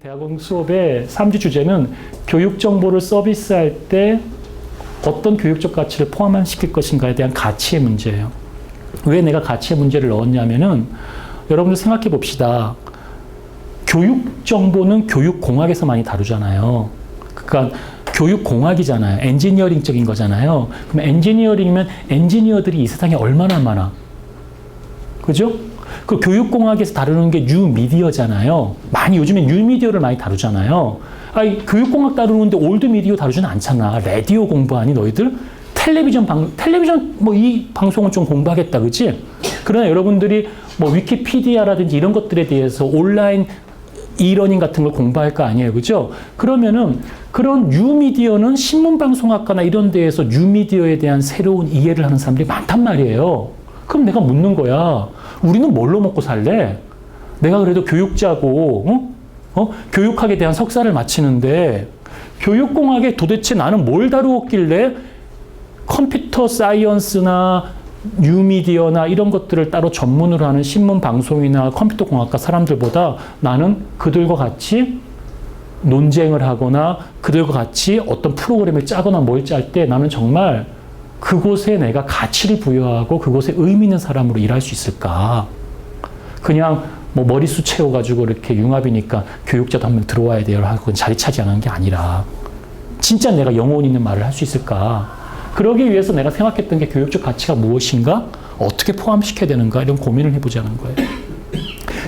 대학원 수업의 3주 주제는 교육 정보를 서비스할 때 어떤 교육적 가치를 포함시킬 것인가에 대한 가치의 문제예요. 왜 내가 가치의 문제를 넣었냐면은 여러분들 생각해 봅시다. 교육 정보는 교육공학에서 많이 다루잖아요. 그러니까 교육공학이잖아요. 엔지니어링적인 거잖아요. 그럼 엔지니어링이면 엔지니어들이 이 세상에 얼마나 많아? 그죠? 그 교육공학에서 다루는 게 뉴미디어잖아요. 많이 요즘엔 뉴미디어를 많이 다루잖아요. 아니, 교육공학 다루는데 올드미디어 다루지는 않잖아. 라디오 공부하니 너희들? 텔레비전 뭐 이 방송은 좀 공부하겠다, 그치? 그러나 여러분들이 뭐 위키피디아라든지 이런 것들에 대해서 온라인 이러닝 같은 걸 공부할 거 아니에요, 그죠? 그러면은 그런 뉴미디어는 신문방송학과나 이런 데에서 뉴미디어에 대한 새로운 이해를 하는 사람들이 많단 말이에요. 그럼 내가 묻는 거야. 우리는 뭘로 먹고 살래? 내가 그래도 교육자고, 교육학에 대한 석사를 마치는데, 교육공학에 도대체 나는 뭘 다루었길래 컴퓨터 사이언스나 뉴미디어나 이런 것들을 따로 전문으로 하는 신문 방송이나 컴퓨터 공학과 사람들보다 나는 그들과 같이 논쟁을 하거나 그들과 같이 어떤 프로그램을 짜거나 뭘 짤 때 나는 정말 그곳에 내가 가치를 부여하고 그곳에 의미 있는 사람으로 일할 수 있을까? 그냥 뭐 머리수 채워가지고 이렇게 융합이니까 교육자도 한 명 들어와야 돼요 하고 자리 차지하는 게 아니라 진짜 내가 영혼 있는 말을 할 수 있을까? 그러기 위해서 내가 생각했던 게 교육적 가치가 무엇인가? 어떻게 포함시켜야 되는가? 이런 고민을 해보자는 거예요.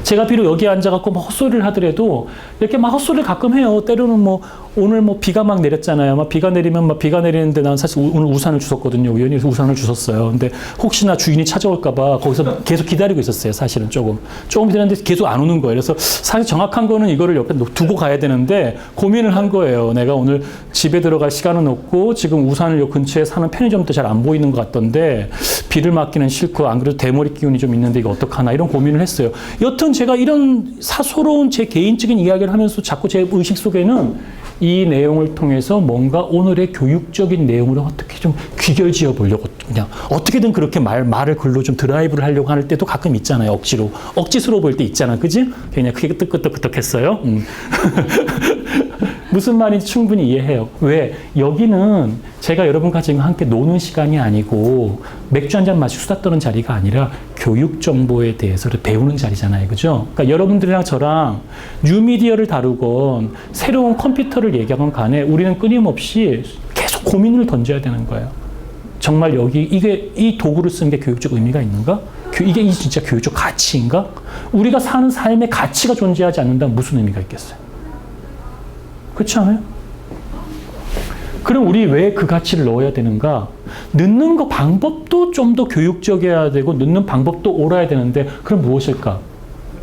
제가 비록 여기에 앉아갖고 막 헛소리를 하더라도 이렇게 막 헛소리를 가끔 해요. 때로는 뭐 오늘 뭐 비가 막 내렸잖아요. 막 비가 내리면 막 비가 내리는데 난 사실 오늘 우산을 주웠거든요. 우연히 우산을 주웠어요. 근데 혹시나 주인이 찾아올까봐 거기서 계속 기다리고 있었어요. 사실은 조금 기다렸는데 계속 안 오는 거예요. 그래서 사실 정확한 거는 이거를 옆에 두고 가야 되는데 고민을 한 거예요. 내가 오늘 집에 들어갈 시간은 없고 지금 우산을 요 근처에 사는 편의점도 잘 안 보이는 것 같던데 비를 맞기는 싫고 안 그래도 대머리 기운이 좀 있는데 이거 어떡하나 이런 고민을 했어요. 여튼 제가 이런 사소로운 제 개인적인 이야기를 하면서 자꾸 제 의식 속에는 이 내용을 통해서 뭔가 오늘의 교육적인 내용으로 어떻게 좀 귀결지어 보려고 그냥 어떻게든 그렇게 말을 글로 좀 드라이브를 하려고 할 때도 가끔 있잖아요. 억지스러워 보일 때 있잖아. 그지? 그냥 크게 끄떡끄떡끄떡했어요. 무슨 말인지 충분히 이해해요. 왜? 여기는 제가 여러분과 지금 함께 노는 시간이 아니고 맥주 한잔 마시고 수다 떠는 자리가 아니라 교육 정보에 대해서 배우는 자리잖아요. 그죠? 그러니까 여러분들이랑 저랑 뉴미디어를 다루건 새로운 컴퓨터를 얘기하건 간에 우리는 끊임없이 계속 고민을 던져야 되는 거예요. 정말 이 도구를 쓰는 게 교육적 의미가 있는가? 이게 진짜 교육적 가치인가? 우리가 사는 삶에 가치가 존재하지 않는다면 무슨 의미가 있겠어요? 그렇지 않아요? 그럼 우리 왜 그 가치를 넣어야 되는가? 넣는 거 방법도 좀 더 교육적이어야 되고 넣는 방법도 옳아야 되는데 그럼 무엇일까?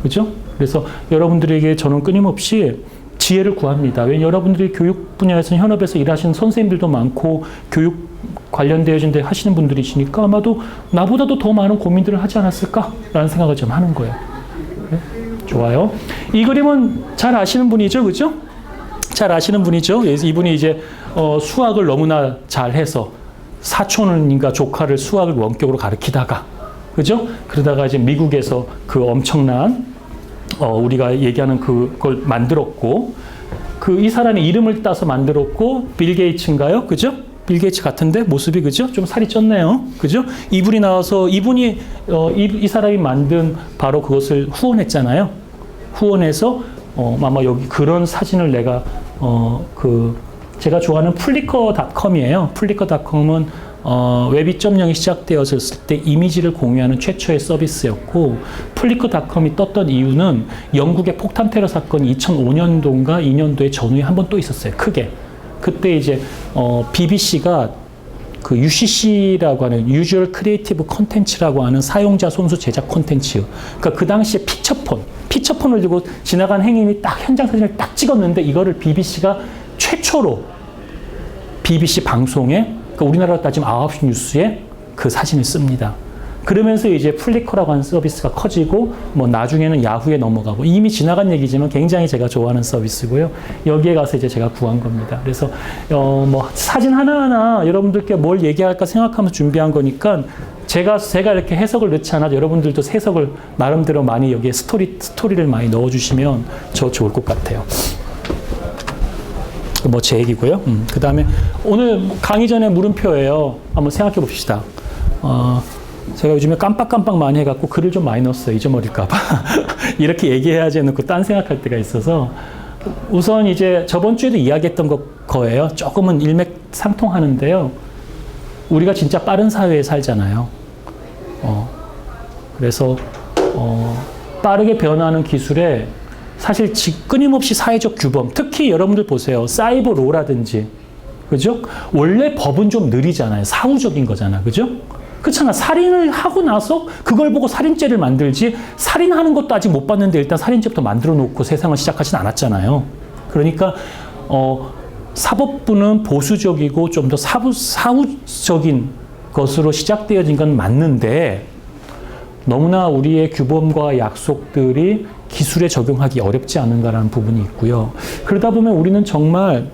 그죠? 그래서 여러분들에게 저는 끊임없이 지혜를 구합니다. 왜냐하면 여러분들이 교육 분야에서 현업에서 일하시는 선생님들도 많고 교육 관련되어진 데 하시는 분들이시니까 아마도 나보다도 더 많은 고민들을 하지 않았을까라는 생각을 좀 하는 거예요. 네? 좋아요. 이 그림은 잘 아시는 분이죠, 그죠? 잘 아시는 분이죠. 이분이 이제 수학을 너무나 잘해서 사촌인가 조카를 수학을 원격으로 가르치다가, 그죠? 그러다가 이제 미국에서 그 엄청난 우리가 얘기하는 그걸 만들었고, 이 사람의 이름을 따서 만들었고, 빌 게이츠인가요? 그죠? 빌 게이츠 같은데 모습이, 그죠? 좀 살이 쪘네요. 그죠? 이분이 나와서 이분이 이 사람이 만든 바로 그것을 후원했잖아요. 후원해서 아마 여기 그런 사진을 내가 제가 좋아하는 플리커닷컴이에요. 플리커닷컴은 웹 2.0이 시작되었을 때 이미지를 공유하는 최초의 서비스였고, 플리커닷컴이 떴던 이유는 영국의 폭탄 테러 사건이 2005년도인가 2년도에 전후에 한 번 또 있었어요. 크게. 그때 이제 BBC가 그 UCC라고 하는 Usual Creative Content라고 하는 사용자 손수 제작 콘텐츠. 그러니까 그 당시에 피처폰을 들고 지나간 행인이 딱 현장 사진을 딱 찍었는데 이거를 BBC가 최초로 BBC 방송에, 그러니까 우리나라로 따지면 9시 뉴스에 그 사진을 씁니다. 그러면서 이제 플리커라고 하는 서비스가 커지고 뭐 나중에는 야후에 넘어가고 이미 지나간 얘기지만 굉장히 제가 좋아하는 서비스고요. 여기에 가서 이제 제가 구한 겁니다. 그래서 뭐 사진 하나하나 여러분들께 뭘 얘기할까 생각하면서 준비한 거니까 제가 이렇게 해석을 넣지 않아도 여러분들도 해석을 나름대로 많이 여기에 스토리를 많이 넣어주시면 좋을 것 같아요. 뭐 제 얘기고요. 그 다음에 오늘 강의 전에 물음표예요. 한번 생각해 봅시다. 제가 요즘에 깜빡깜빡 많이 해갖고 글을 좀 많이 넣었어요. 잊어버릴까봐. 이렇게 얘기해야지 해놓고 딴 생각할 때가 있어서 우선 이제 저번 주에도 이야기했던 거예요. 조금은 일맥상통하는데요. 우리가 진짜 빠른 사회에 살잖아요. 그래서 빠르게 변화하는 기술에 사실 끊임없이 사회적 규범, 특히 여러분들 보세요. 사이버 로라든지, 그죠? 원래 법은 좀 느리잖아요. 사후적인 거잖아, 그죠? 그렇잖아. 살인을 하고 나서 그걸 보고 살인죄를 만들지, 살인하는 것도 아직 못 봤는데 일단 살인죄부터 만들어 놓고 세상을 시작하진 않았잖아요. 그러니까 사법부는 보수적이고 좀 더 사후적인 것으로 시작되어진 건 맞는데 너무나 우리의 규범과 약속들이 기술에 적용하기 어렵지 않은가라는 부분이 있고요. 그러다 보면 우리는 정말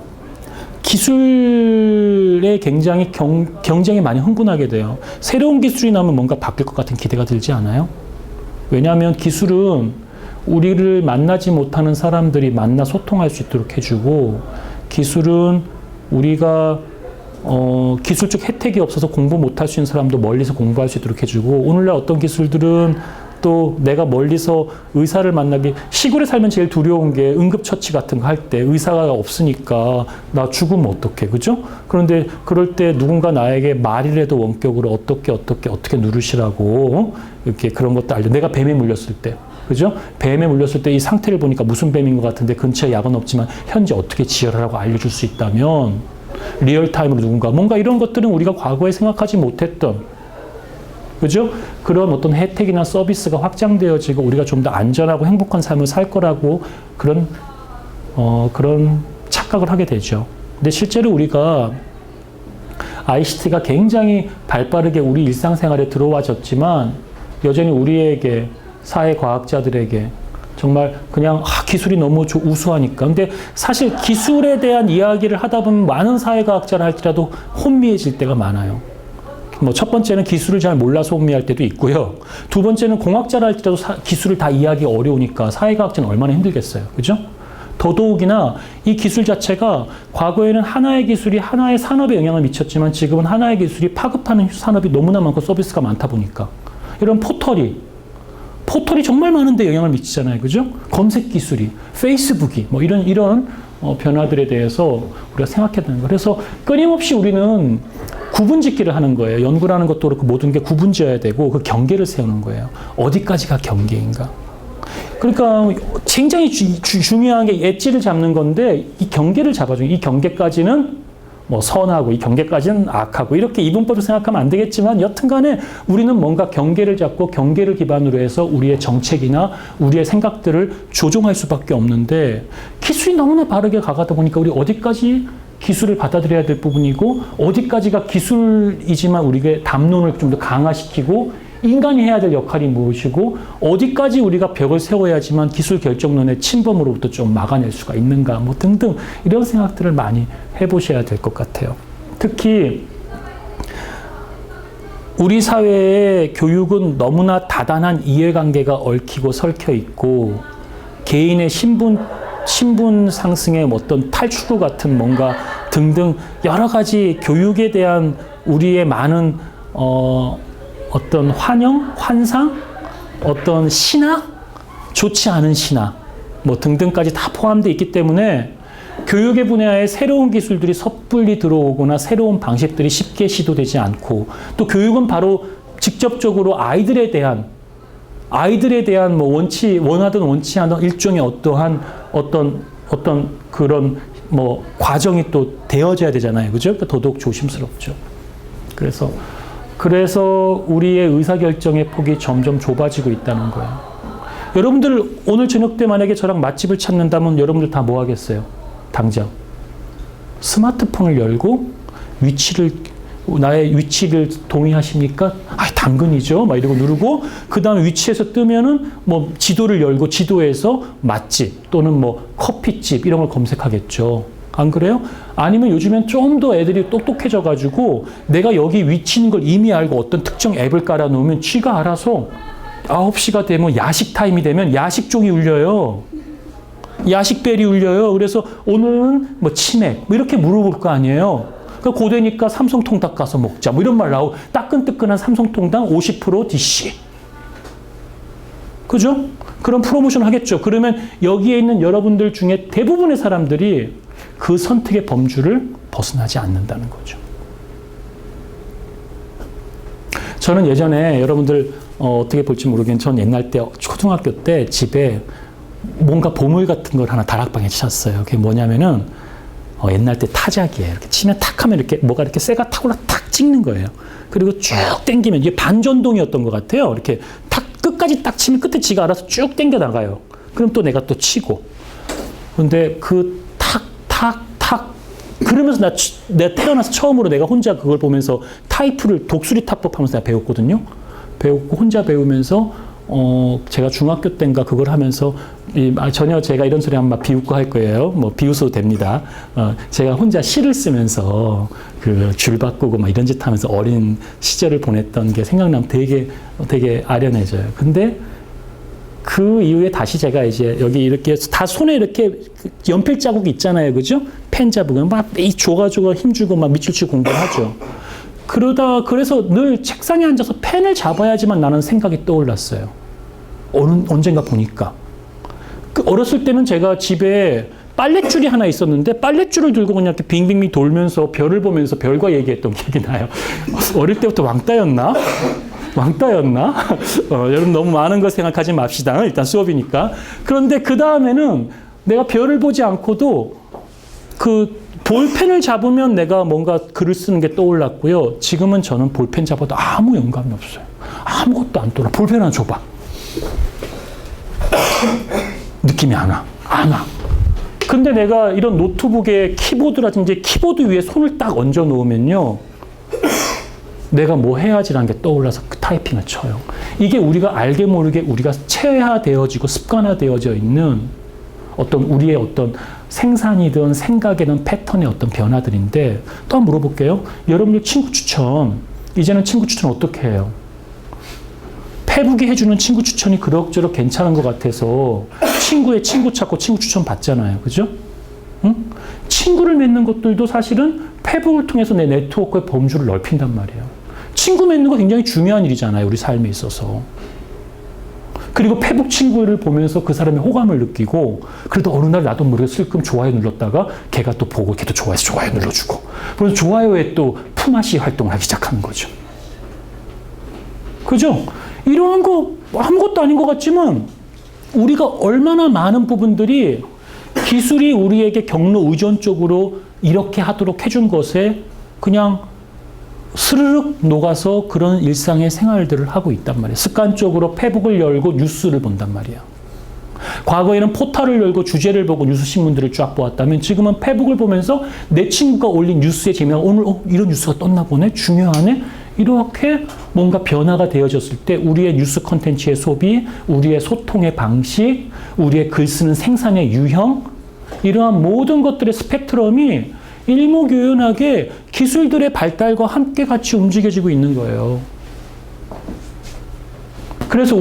기술에 굉장히 경쟁에 많이 흥분하게 돼요. 새로운 기술이 나오면 뭔가 바뀔 것 같은 기대가 들지 않아요? 왜냐하면 기술은 우리를 만나지 못하는 사람들이 만나 소통할 수 있도록 해주고, 기술은 우리가 기술적 혜택이 없어서 공부 못할 수 있는 사람도 멀리서 공부할 수 있도록 해주고, 오늘날 어떤 기술들은 또 내가 멀리서 의사를 만나기, 시골에 살면 제일 두려운 게 응급처치 같은 거 할 때 의사가 없으니까 나 죽으면 어떡해, 그죠? 그런데 그럴 때 누군가 나에게 말이라도 원격으로 어떻게 누르시라고 이렇게 그런 것도 알려. 내가 뱀에 물렸을 때, 그죠? 뱀에 물렸을 때 이 상태를 보니까 무슨 뱀인 것 같은데 근처에 약은 없지만 현재 어떻게 지혈하라고 알려줄 수 있다면, 리얼타임으로 누군가 뭔가 이런 것들은 우리가 과거에 생각하지 못했던, 그죠? 그런 어떤 혜택이나 서비스가 확장되어지고 우리가 좀 더 안전하고 행복한 삶을 살 거라고 그런 착각을 하게 되죠. 근데 실제로 우리가 ICT가 굉장히 발빠르게 우리 일상생활에 들어와졌지만 여전히 우리에게, 사회과학자들에게 정말 그냥 기술이 너무 우수하니까. 근데 사실 기술에 대한 이야기를 하다 보면 많은 사회과학자를 할지라도 혼미해질 때가 많아요. 뭐 첫 번째는 기술을 잘 몰라서 혼미할 때도 있고요. 두 번째는 공학자를 할지라도 기술을 다 이해하기 어려우니까 사회과학자는 얼마나 힘들겠어요. 그죠? 더더욱이나 이 기술 자체가 과거에는 하나의 기술이 하나의 산업에 영향을 미쳤지만 지금은 하나의 기술이 파급하는 산업이 너무나 많고 서비스가 많다 보니까 이런 포털이 정말 많은데 영향을 미치잖아요. 그죠? 검색 기술이, 페이스북이, 뭐 이런 변화들에 대해서 우리가 생각해야 되는 거예요. 그래서 끊임없이 우리는 구분짓기를 하는 거예요. 연구라는 것도 그렇고 모든 게 구분지어야 되고 그 경계를 세우는 거예요. 어디까지가 경계인가? 그러니까 굉장히 중요한 게 엣지를 잡는 건데 이 경계를 잡아줘요. 이 경계까지는 뭐 선하고 이 경계까지는 악하고 이렇게 이분법을 생각하면 안 되겠지만 여튼간에 우리는 뭔가 경계를 잡고 경계를 기반으로 해서 우리의 정책이나 우리의 생각들을 조종할 수밖에 없는데 기술이 너무나 빠르게 가다 보니까 우리 어디까지 기술을 받아들여야 될 부분이고 어디까지가 기술이지만 우리의 담론을 좀 더 강화시키고 인간이 해야 될 역할이 무엇이고 어디까지 우리가 벽을 세워야지만 기술 결정론의 침범으로부터 좀 막아낼 수가 있는가 뭐 등등 이런 생각들을 많이 해보셔야 될 것 같아요. 특히 우리 사회의 교육은 너무나 다단한 이해관계가 얽히고 설켜 있고 개인의 신분 상승의 어떤 탈출구 같은 뭔가 등등 여러 가지 교육에 대한 우리의 많은 어떤 환상, 어떤 신학, 좋지 않은 신학 뭐 등등까지 다 포함되어 있기 때문에 교육의 분야에 새로운 기술들이 섣불리 들어오거나 새로운 방식들이 쉽게 시도되지 않고 또 교육은 바로 직접적으로 아이들에 대한 뭐 원하든 원치 않은 일종의 어떤 그런 뭐 과정이 또 되어져야 되잖아요. 그죠? 더더욱 조심스럽죠. 그래서 우리의 의사결정의 폭이 점점 좁아지고 있다는 거예요. 여러분들 오늘 저녁 때 만약에 저랑 맛집을 찾는다면 여러분들 다 뭐 하겠어요? 당장 스마트폰을 열고 위치를 나의 위치를 동의하십니까? 아, 당근이죠. 막 이러고 누르고, 그 다음에 위치에서 뜨면은 뭐 지도를 열고 지도에서 맛집 또는 뭐 커피집 이런 걸 검색하겠죠. 안 그래요? 아니면 요즘엔 좀 더 애들이 똑똑해져가지고 내가 여기 위치인 걸 이미 알고 어떤 특정 앱을 깔아놓으면 쥐가 알아서 9시가 되면 야식 타임이 되면 야식종이 울려요. 야식벨이 울려요. 그래서 오늘은 뭐 치맥 뭐 이렇게 물어볼 거 아니에요. 그 고되니까 삼성통닭 가서 먹자 뭐 이런 말 나오고 따끈뜨끈한 삼성통닭 50% DC. 그죠? 그런 프로모션 하겠죠. 그러면 여기에 있는 여러분들 중에 대부분의 사람들이 그 선택의 범주를 벗어나지 않는다는 거죠. 저는 예전에 여러분들 어떻게 볼지 모르겠는데 전 옛날 때 초등학교 때 집에 뭔가 보물 같은 걸 하나 다락방에 쳤어요. 그게 뭐냐면은 옛날 때 타작이에요. 이렇게 치면 탁 하면 이렇게 뭐가 이렇게 쇠가 탁 올라 탁 찍는 거예요. 그리고 쭉 당기면 이게 반전동이었던 것 같아요. 이렇게 탁 끝까지 딱 치면 끝에 지가 알아서 쭉 당겨 나가요. 그럼 또 내가 또 치고. 근데 그 탁 그러면서 내가 태어나서 처음으로 내가 혼자 그걸 보면서 타이프를 독수리 타법 하면서 내가 배웠거든요. 배웠고 혼자 배우면서 제가 중학교 때인가 그걸 하면서 전혀 제가 이런 소리 하면 막 비웃고 할 거예요. 뭐 비웃어도 됩니다. 제가 혼자 시를 쓰면서 그 줄 바꾸고 막 이런 짓 하면서 어린 시절을 보냈던 게 생각나면 되게 아련해져요. 근데 그 이후에 다시 제가 이제 여기 이렇게 다 손에 이렇게 연필 자국이 있잖아요. 그죠? 펜 자국은 막 이 조가조가 힘주고 막 밑줄 치고 공부를 하죠. 그래서 늘 책상에 앉아서 펜을 잡아야지만 나는 생각이 떠올랐어요. 언젠가 보니까. 어렸을 때는 제가 집에 빨랫줄이 하나 있었는데 빨랫줄을 들고 그냥 이렇게 빙빙빙 돌면서 별을 보면서 별과 얘기했던 기억이 나요. 어릴 때부터 왕따였나? 여러분 너무 많은 걸 생각하지 맙시다. 일단 수업이니까. 그런데 그 다음에는 내가 별을 보지 않고도 그 볼펜을 잡으면 내가 뭔가 글을 쓰는 게 떠올랐고요. 지금은 저는 볼펜 잡아도 아무 영감이 없어요. 아무것도 안 떠올라. 볼펜 하나 줘봐. 느낌이 안 와. 근데 내가 이런 노트북에 키보드라든지 키보드 위에 손을 딱 얹어 놓으면요. 내가 뭐 해야지라는 게 떠올라서 그 타이핑을 쳐요. 이게 우리가 알게 모르게 우리가 체화되어지고 습관화되어져 있는 우리의 어떤 생산이든 생각이든 패턴의 어떤 변화들인데 또 한번 물어볼게요. 여러분들 친구 추천, 이제는 친구 추천 어떻게 해요? 페북이 해주는 친구 추천이 그럭저럭 괜찮은 것 같아서 친구의 친구 찾고 친구 추천 받잖아요. 그죠? 응? 친구를 맺는 것들도 사실은 페북을 통해서 내 네트워크의 범주를 넓힌단 말이에요. 친구 맺는 거 굉장히 중요한 일이잖아요. 우리 삶에 있어서. 그리고 페북 친구를 보면서 그 사람의 호감을 느끼고 그래도 어느 날 나도 모르게 슬금 좋아요 눌렀다가 걔가 또 보고 걔도 좋아해서 좋아요 눌러주고 그래서 좋아요에 또 품앗이 활동을 하기 시작하는 거죠. 그죠? 이러한 거 아무것도 아닌 것 같지만 우리가 얼마나 많은 부분들이 기술이 우리에게 경로 의존적으로 이렇게 하도록 해준 것에 그냥 스르륵 녹아서 그런 일상의 생활들을 하고 있단 말이에요. 습관적으로 페북을 열고 뉴스를 본단 말이에요. 과거에는 포털을 열고 주제를 보고 뉴스 신문들을 쫙 보았다면 지금은 페북을 보면서 내 친구가 올린 뉴스의 재미가 오늘 이런 뉴스가 떴나 보네? 중요하네? 이렇게 뭔가 변화가 되어졌을 때 우리의 뉴스 콘텐츠의 소비, 우리의 소통의 방식, 우리의 글 쓰는 생산의 유형 이러한 모든 것들의 스펙트럼이 일목요연하게 기술들의 발달과 함께 같이 움직여지고 있는 거예요. 그래서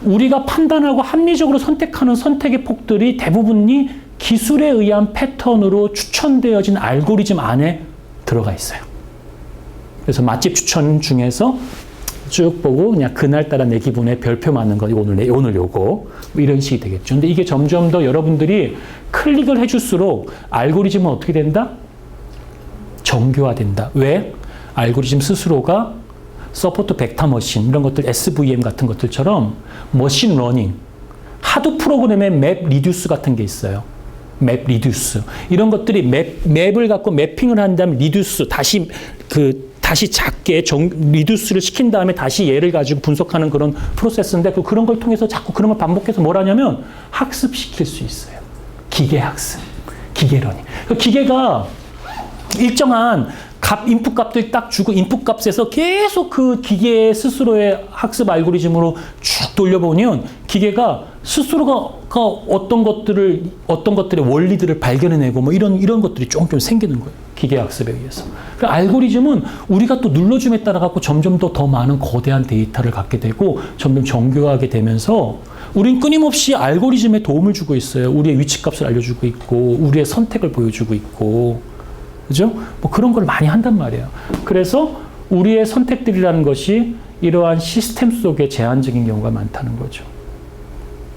우리가 판단하고 합리적으로 선택하는 선택의 폭들이 대부분이 기술에 의한 패턴으로 추천되어진 알고리즘 안에 들어가 있어요. 그래서 맛집 추천 중에서 쭉 보고 그냥 그날따라 내 기분에 별표 맞는 거 오늘 요거 뭐 이런 식이 되겠죠. 근데 이게 점점 더 여러분들이 클릭을 해줄수록 알고리즘은 어떻게 된다? 정교화된다. 왜? 알고리즘 스스로가 서포트 벡터 머신 이런 것들 SVM 같은 것들처럼 머신 러닝 하드 프로그램의 맵 리듀스 같은 게 있어요. 맵 리듀스 이런 것들이 맵을 갖고 매핑을 한 다음에 리듀스 다시 작게 리듀스를 시킨 다음에 다시 얘를 가지고 분석하는 그런 프로세스인데 그런 걸 통해서 자꾸 그런 걸 반복해서 뭘 하냐면 학습시킬 수 있어요. 기계학습, 기계러닝. 기계가 일정한 인풋 값들 딱 주고 인풋 값에서 계속 그 기계 스스로의 학습 알고리즘으로 쭉 돌려보면 기계가 스스로가 어떤 것들의 원리들을 발견해내고 뭐 이런 것들이 조금 생기는 거예요. 기계 학습에 의해서. 그러니까 알고리즘은 우리가 또 눌러줌에 따라 갖고 점점 더 많은 거대한 데이터를 갖게 되고 점점 정교하게 되면서 우린 끊임없이 알고리즘에 도움을 주고 있어요. 우리의 위치값을 알려주고 있고 우리의 선택을 보여주고 있고 그죠? 뭐 그런 걸 많이 한단 말이에요. 그래서 우리의 선택들이라는 것이 이러한 시스템 속에 제한적인 경우가 많다는 거죠.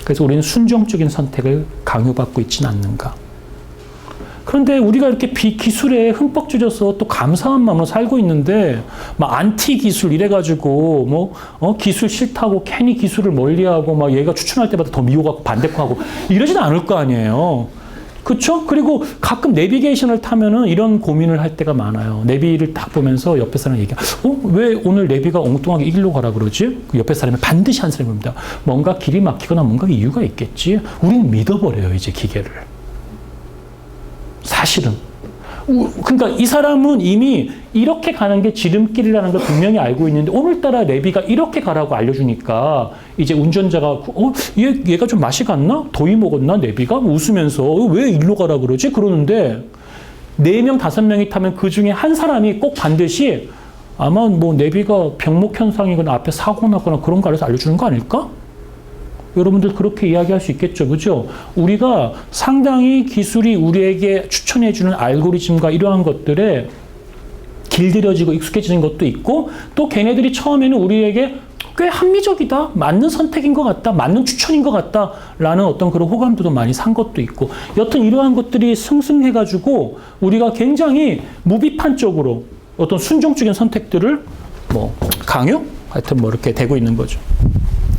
그래서 우리는 순종적인 선택을 강요받고 있지는 않는가. 그런데 우리가 이렇게 기술에 흠뻑 젖어서 또 감사한 마음으로 살고 있는데 막 안티 기술 이래가지고 뭐 기술 싫다고 괜히 기술을 멀리하고 막 얘가 추천할 때마다 더 미워하고 반대하고 이러지는 않을 거 아니에요. 그렇죠? 그리고 가끔 내비게이션을 타면은 이런 고민을 할 때가 많아요. 내비를 딱 보면서 옆에 사람 얘기해. 왜 오늘 내비가 엉뚱하게 이 길로 가라 그러지? 그 옆에 사람이 반드시 한 사람이 봅니다. 뭔가 길이 막히거나 뭔가 이유가 있겠지. 우리는 믿어버려요, 이제 기계를. 사실은. 그러니까 이 사람은 이미 이렇게 가는 게 지름길이라는 걸 분명히 알고 있는데 오늘따라 내비가 이렇게 가라고 알려주니까 이제 운전자가 얘가 좀 맛이 갔나? 더위 먹었나? 내비가? 웃으면서 왜 일로 가라 그러지? 그러는데 4명, 5명이 타면 그 중에 한 사람이 꼭 반드시 아마 뭐 내비가 병목 현상이거나 앞에 사고 나거나 그런 거 알아서 알려주는 거 아닐까? 여러분들 그렇게 이야기할 수 있겠죠. 그죠? 우리가 상당히 기술이 우리에게 추천해주는 알고리즘과 이러한 것들에 길들여지고 익숙해지는 것도 있고 또 걔네들이 처음에는 우리에게 꽤 합리적이다. 맞는 선택인 것 같다. 맞는 추천인 것 같다. 라는 어떤 그런 호감도도 많이 산 것도 있고 여튼 이러한 것들이 승승해가지고 우리가 굉장히 무비판적으로 어떤 순종적인 선택들을 뭐 강요? 하여튼 뭐 이렇게 되고 있는 거죠.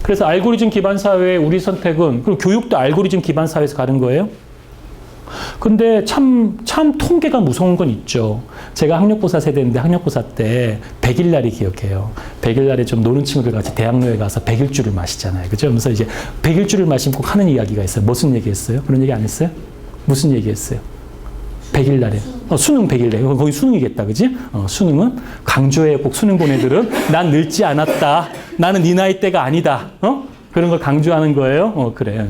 그래서 알고리즘 기반 사회의 우리 선택은 그리고 교육도 알고리즘 기반 사회에서 가는 거예요. 근데 참 통계가 무서운 건 있죠. 제가 학력고사 세대인데 학력고사 때 100일 날이 기억해요. 100일 날에 좀 노는 친구들 같이 대학로에 가서 100일주를 마시잖아요. 그죠? 그래서 이제 100일주를 마시면 꼭 하는 이야기가 있어요. 무슨 얘기 했어요? 그런 얘기 안 했어요? 무슨 얘기 했어요? 100일 날에. 수능 100일 날. 거기 수능이겠다. 그지? 수능은 강조해 꼭 수능 본 애들은 난 늙지 않았다. 나는 네 나이 때가 아니다. 그런 걸 강조하는 거예요. 그래.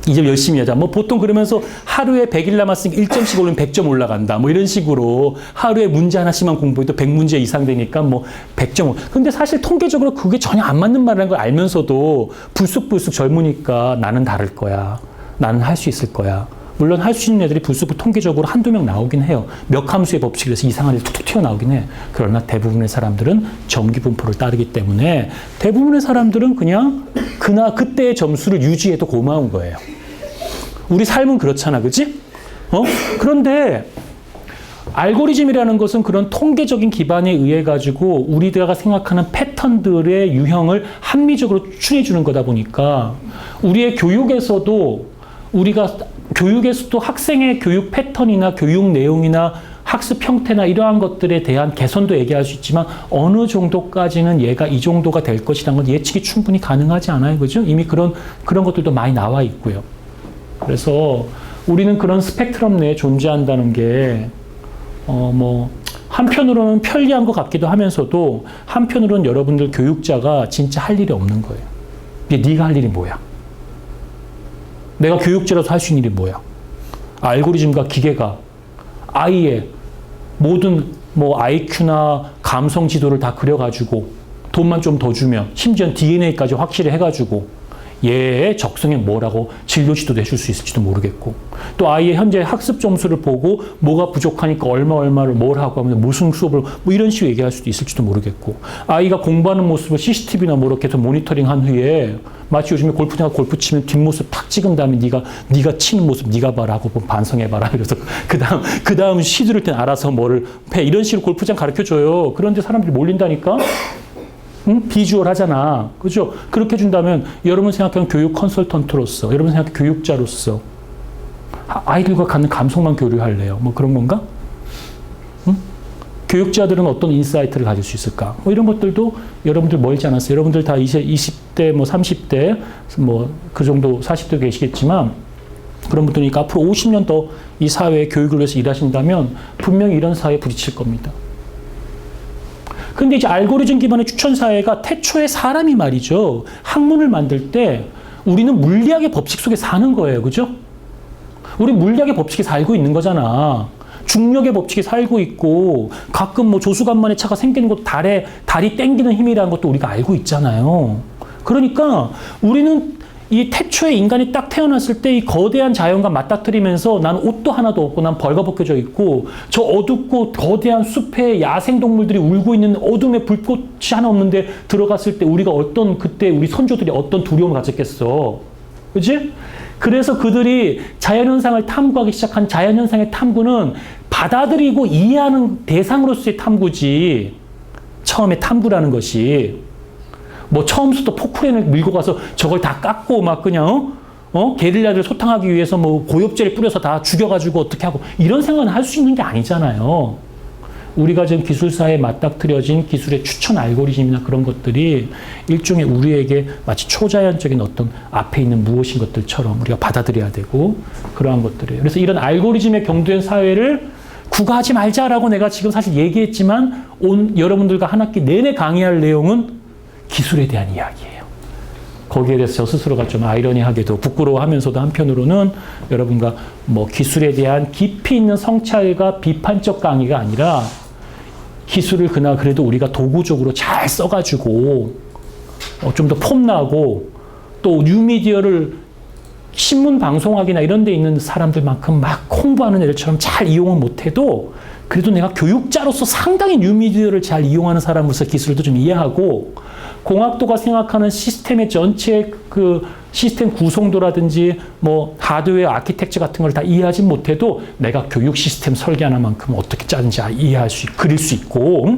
이제 열심히 하자. 뭐 보통 그러면서 하루에 100일 남았으니까 1점씩 올리면 100점 올라간다. 뭐 이런 식으로 하루에 문제 하나씩만 공부해도 100문제 이상 되니까 뭐 100점. 근데 사실 통계적으로 그게 전혀 안 맞는 말이라는 걸 알면서도 불쑥불쑥 젊으니까 나는 다를 거야. 나는 할 수 있을 거야. 물론 할 수 있는 애들이 불쑥 통계적으로 한두 명 나오긴 해요. 몇 함수의 법칙에서 이상한 애들 툭툭 튀어나오긴 해. 그러나 대부분의 사람들은 정기분포를 따르기 때문에 대부분의 사람들은 그냥 그때의 점수를 유지해도 고마운 거예요. 우리 삶은 그렇잖아. 그치? 그런데 알고리즘이라는 것은 그런 통계적인 기반에 의해 가지고 우리가 생각하는 패턴들의 유형을 합리적으로 추천해 주는 거다 보니까 우리의 교육에서도 학생의 교육 패턴이나 교육 내용이나 학습 형태나 이러한 것들에 대한 개선도 얘기할 수 있지만 어느 정도까지는 얘가 이 정도가 될 것이라는 건 예측이 충분히 가능하지 않아요. 그죠? 이미 그런 것들도 많이 나와 있고요. 그래서 우리는 그런 스펙트럼 내에 존재한다는 게 한편으로는 편리한 것 같기도 하면서도 한편으로는 여러분들 교육자가 진짜 할 일이 없는 거예요. 이게 네가 할 일이 뭐야? 내가 교육자라서 할 수 있는 일이 뭐야? 알고리즘과 기계가 아이의 모든 IQ나 감성 지도를 다 그려가지고 돈만 좀 더 주면 심지어 DNA까지 확실히 해가지고 얘의 적성에 뭐라고 진로 지도도 해줄 수 있을지도 모르겠고 또 아이의 현재 학습 점수를 보고 뭐가 부족하니까 얼마를 뭘 하고 하면 무슨 수업을 뭐 이런 식으로 얘기할 수도 있을지도 모르겠고 아이가 공부하는 모습을 CCTV나 뭐 이렇게 해서 모니터링 한 후에 마치 요즘에 골프장 골프 치면 뒷모습 탁 찍은 다음에 네가 치는 모습 네가 봐라 하고 반성해봐라 이래서 그 다음 시들을 땐 알아서 뭐를 해 이런 식으로 골프장 가르쳐줘요. 그런데 사람들이 몰린다니까. 비주얼 하잖아. 그죠? 그렇게 해준다면 여러분 생각하는 교육 컨설턴트로서, 여러분 생각하는 교육자로서 아이들과 갖는 감성만 교류할래요. 뭐 그런 건가? 교육자들은 어떤 인사이트를 가질 수 있을까? 뭐 이런 것들도 여러분들 멀지 않았어요. 여러분들 다 20대, 30대, 그 정도 40대 계시겠지만 그런 분들이니까 앞으로 50년 더 이 사회에 교육을 위해서 일하신다면 분명히 이런 사회에 부딪힐 겁니다. 근데 이제 알고리즘 기반의 추천 사회가 태초에 사람이 말이죠. 학문을 만들 때 우리는 물리학의 법칙 속에 사는 거예요. 그죠? 우리 물리학의 법칙에 살고 있는 거잖아. 중력의 법칙에 살고 있고 가끔 뭐 조수간만에 차가 생기는 것도 다리 땡기는 힘이라는 것도 우리가 알고 있잖아요. 그러니까 우리는 이 태초에 인간이 딱 태어났을 때 이 거대한 자연과 맞닥뜨리면서 난 옷도 하나도 없고 난 벌거벗겨져 있고 저 어둡고 거대한 숲에 야생동물들이 울고 있는 어둠에 불꽃이 하나 없는데 들어갔을 때 우리가 그때 우리 선조들이 어떤 두려움을 가졌겠어. 그치? 그래서 그들이 자연현상을 탐구하기 시작한 자연현상의 탐구는 받아들이고 이해하는 대상으로서의 탐구지. 처음에 탐구라는 것이. 뭐 처음부터 포크레인을 밀고 가서 저걸 다 깎고 막 그냥 게릴라들 소탕하기 위해서 뭐 고엽제를 뿌려서 다 죽여가지고 어떻게 하고 이런 생각은 할 수 있는 게 아니잖아요. 우리가 지금 기술사에 맞닥뜨려진 기술의 추천 알고리즘이나 그런 것들이 일종의 우리에게 마치 초자연적인 어떤 앞에 있는 무엇인 것들처럼 우리가 받아들여야 되고 그러한 것들이에요. 그래서 이런 알고리즘에 경도된 사회를 구가하지 말자라고 내가 지금 사실 얘기했지만 여러분들과 한 학기 내내 강의할 내용은 기술에 대한 이야기예요. 거기에 대해서 저 스스로가 좀 아이러니하게도 부끄러워하면서도 한편으로는 여러분과 뭐 기술에 대한 깊이 있는 성찰과 비판적 강의가 아니라 기술을 그래도 우리가 도구적으로 잘 써가지고 좀 더 폼나고 또 뉴미디어를 신문 방송학이나 이런 데 있는 사람들만큼 막 홍보하는 애들처럼 잘 이용은 못해도 그래도 내가 교육자로서 상당히 뉴미디어를 잘 이용하는 사람으로서 기술도 좀 이해하고 공학도가 생각하는 시스템의 전체 그 시스템 구성도라든지 뭐 하드웨어 아키텍처 같은 걸 다 이해하지 못해도 내가 교육 시스템 설계하는 만큼 어떻게 짜는지 그릴 수 있고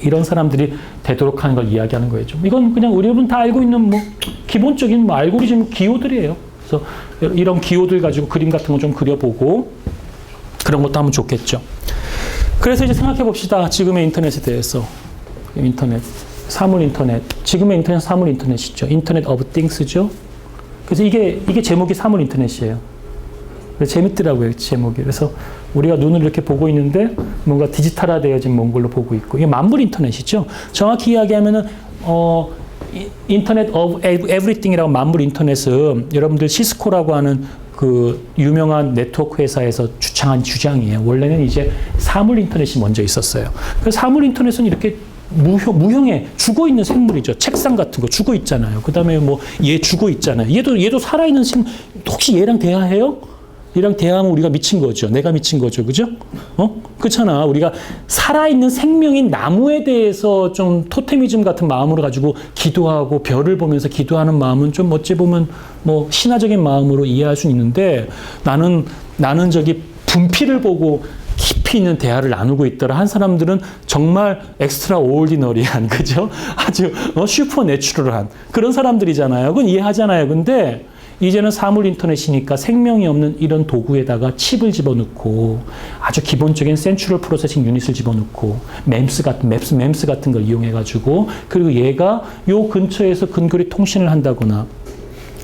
이런 사람들이 되도록 하는 걸 이야기하는 거예요. 이건 그냥 우리 여러분 다 알고 있는 뭐 기본적인 뭐 알고리즘 기호들이에요. 그래서 이런 기호들 가지고 그림 같은 거 좀 그려보고 그런 것도 하면 좋겠죠. 그래서 이제 생각해 봅시다. 지금의 인터넷에 대해서. 인터넷. 사물 인터넷. 지금의 인터넷 사물 인터넷이죠. 인터넷 오브 띵스죠. 그래서 이게 제목이 사물 인터넷이에요. 그래서 재밌더라고요, 제목이. 그래서 우리가 눈을 이렇게 보고 있는데 뭔가 디지털화되어진 몽골로 보고 있고 이게 만물 인터넷이죠. 정확히 이야기하면은 인터넷 오브 에브리띵이라고 만물 인터넷은 여러분들 시스코라고 하는 그 유명한 네트워크 회사에서 주창한 주장이에요. 원래는 이제 사물 인터넷이 먼저 있었어요. 그래서 사물 인터넷은 이렇게 무형의 죽어있는 생물이죠. 책상 같은 거 죽어 있잖아요. 그 다음에 뭐 얘 죽어 있잖아요. 얘도 살아있는 생물. 혹시 얘랑 대화해요? 얘랑 대화하면 우리가 미친 거죠. 내가 미친 거죠. 그죠? 그렇잖아. 우리가 살아있는 생명인 나무에 대해서 좀 토테미즘 같은 마음으로 가지고 기도하고 별을 보면서 기도하는 마음은 좀 어찌 보면 뭐 신화적인 마음으로 이해할 수 있는데 나는 저기 분필을 보고 깊이 있는 대화를 나누고 있더라 한 사람들은 정말 엑스트라 오디너리한 그죠? 아주 슈퍼 내추럴한 그런 사람들이잖아요. 그건 이해하잖아요. 근데 이제는 사물 인터넷이니까 생명이 없는 이런 도구에다가 칩을 집어넣고 아주 기본적인 센트럴 프로세싱 유닛을 집어넣고 맵스 같은 걸 이용해가지고 그리고 얘가 요 근처에서 근거리 통신을 한다거나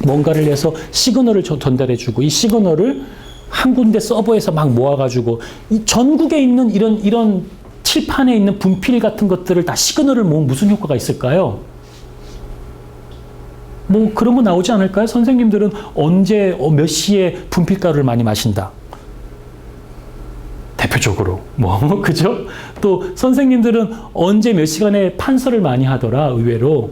뭔가를 해서 시그널을 전달해주고 이 시그널을 한 군데 서버에서 막 모아가지고 이 전국에 있는 이런 칠판에 있는 분필 같은 것들을 다 시그널을 모으면 무슨 효과가 있을까요? 뭐 그런 거 나오지 않을까요? 선생님들은 언제 몇 시에 분필가루를 많이 마신다. 대표적으로 뭐 그죠? 또 선생님들은 언제 몇 시간에 판서를 많이 하더라. 의외로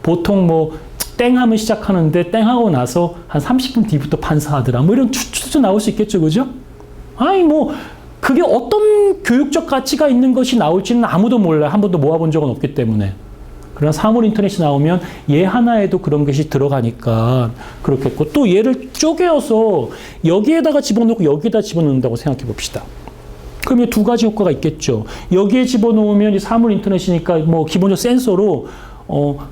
보통 뭐 땡 하면 시작하는데 땡 하고 나서 한 30분 뒤부터 판서하더라. 뭐 이런 추측도 나올 수 있겠죠, 그죠? 아니 뭐 그게 어떤 교육적 가치가 있는 것이 나올지는 아무도 몰라요. 한 번도 모아본 적은 없기 때문에. 그러나 사물 인터넷이 나오면 얘 하나에도 그런 것이 들어가니까 그렇겠고 또 얘를 쪼개어서 여기에다가 집어넣고 여기에다 집어넣는다고 생각해 봅시다. 그럼 이 두 가지 효과가 있겠죠. 여기에 집어넣으면 이 사물 인터넷이니까 뭐 기본적 센서로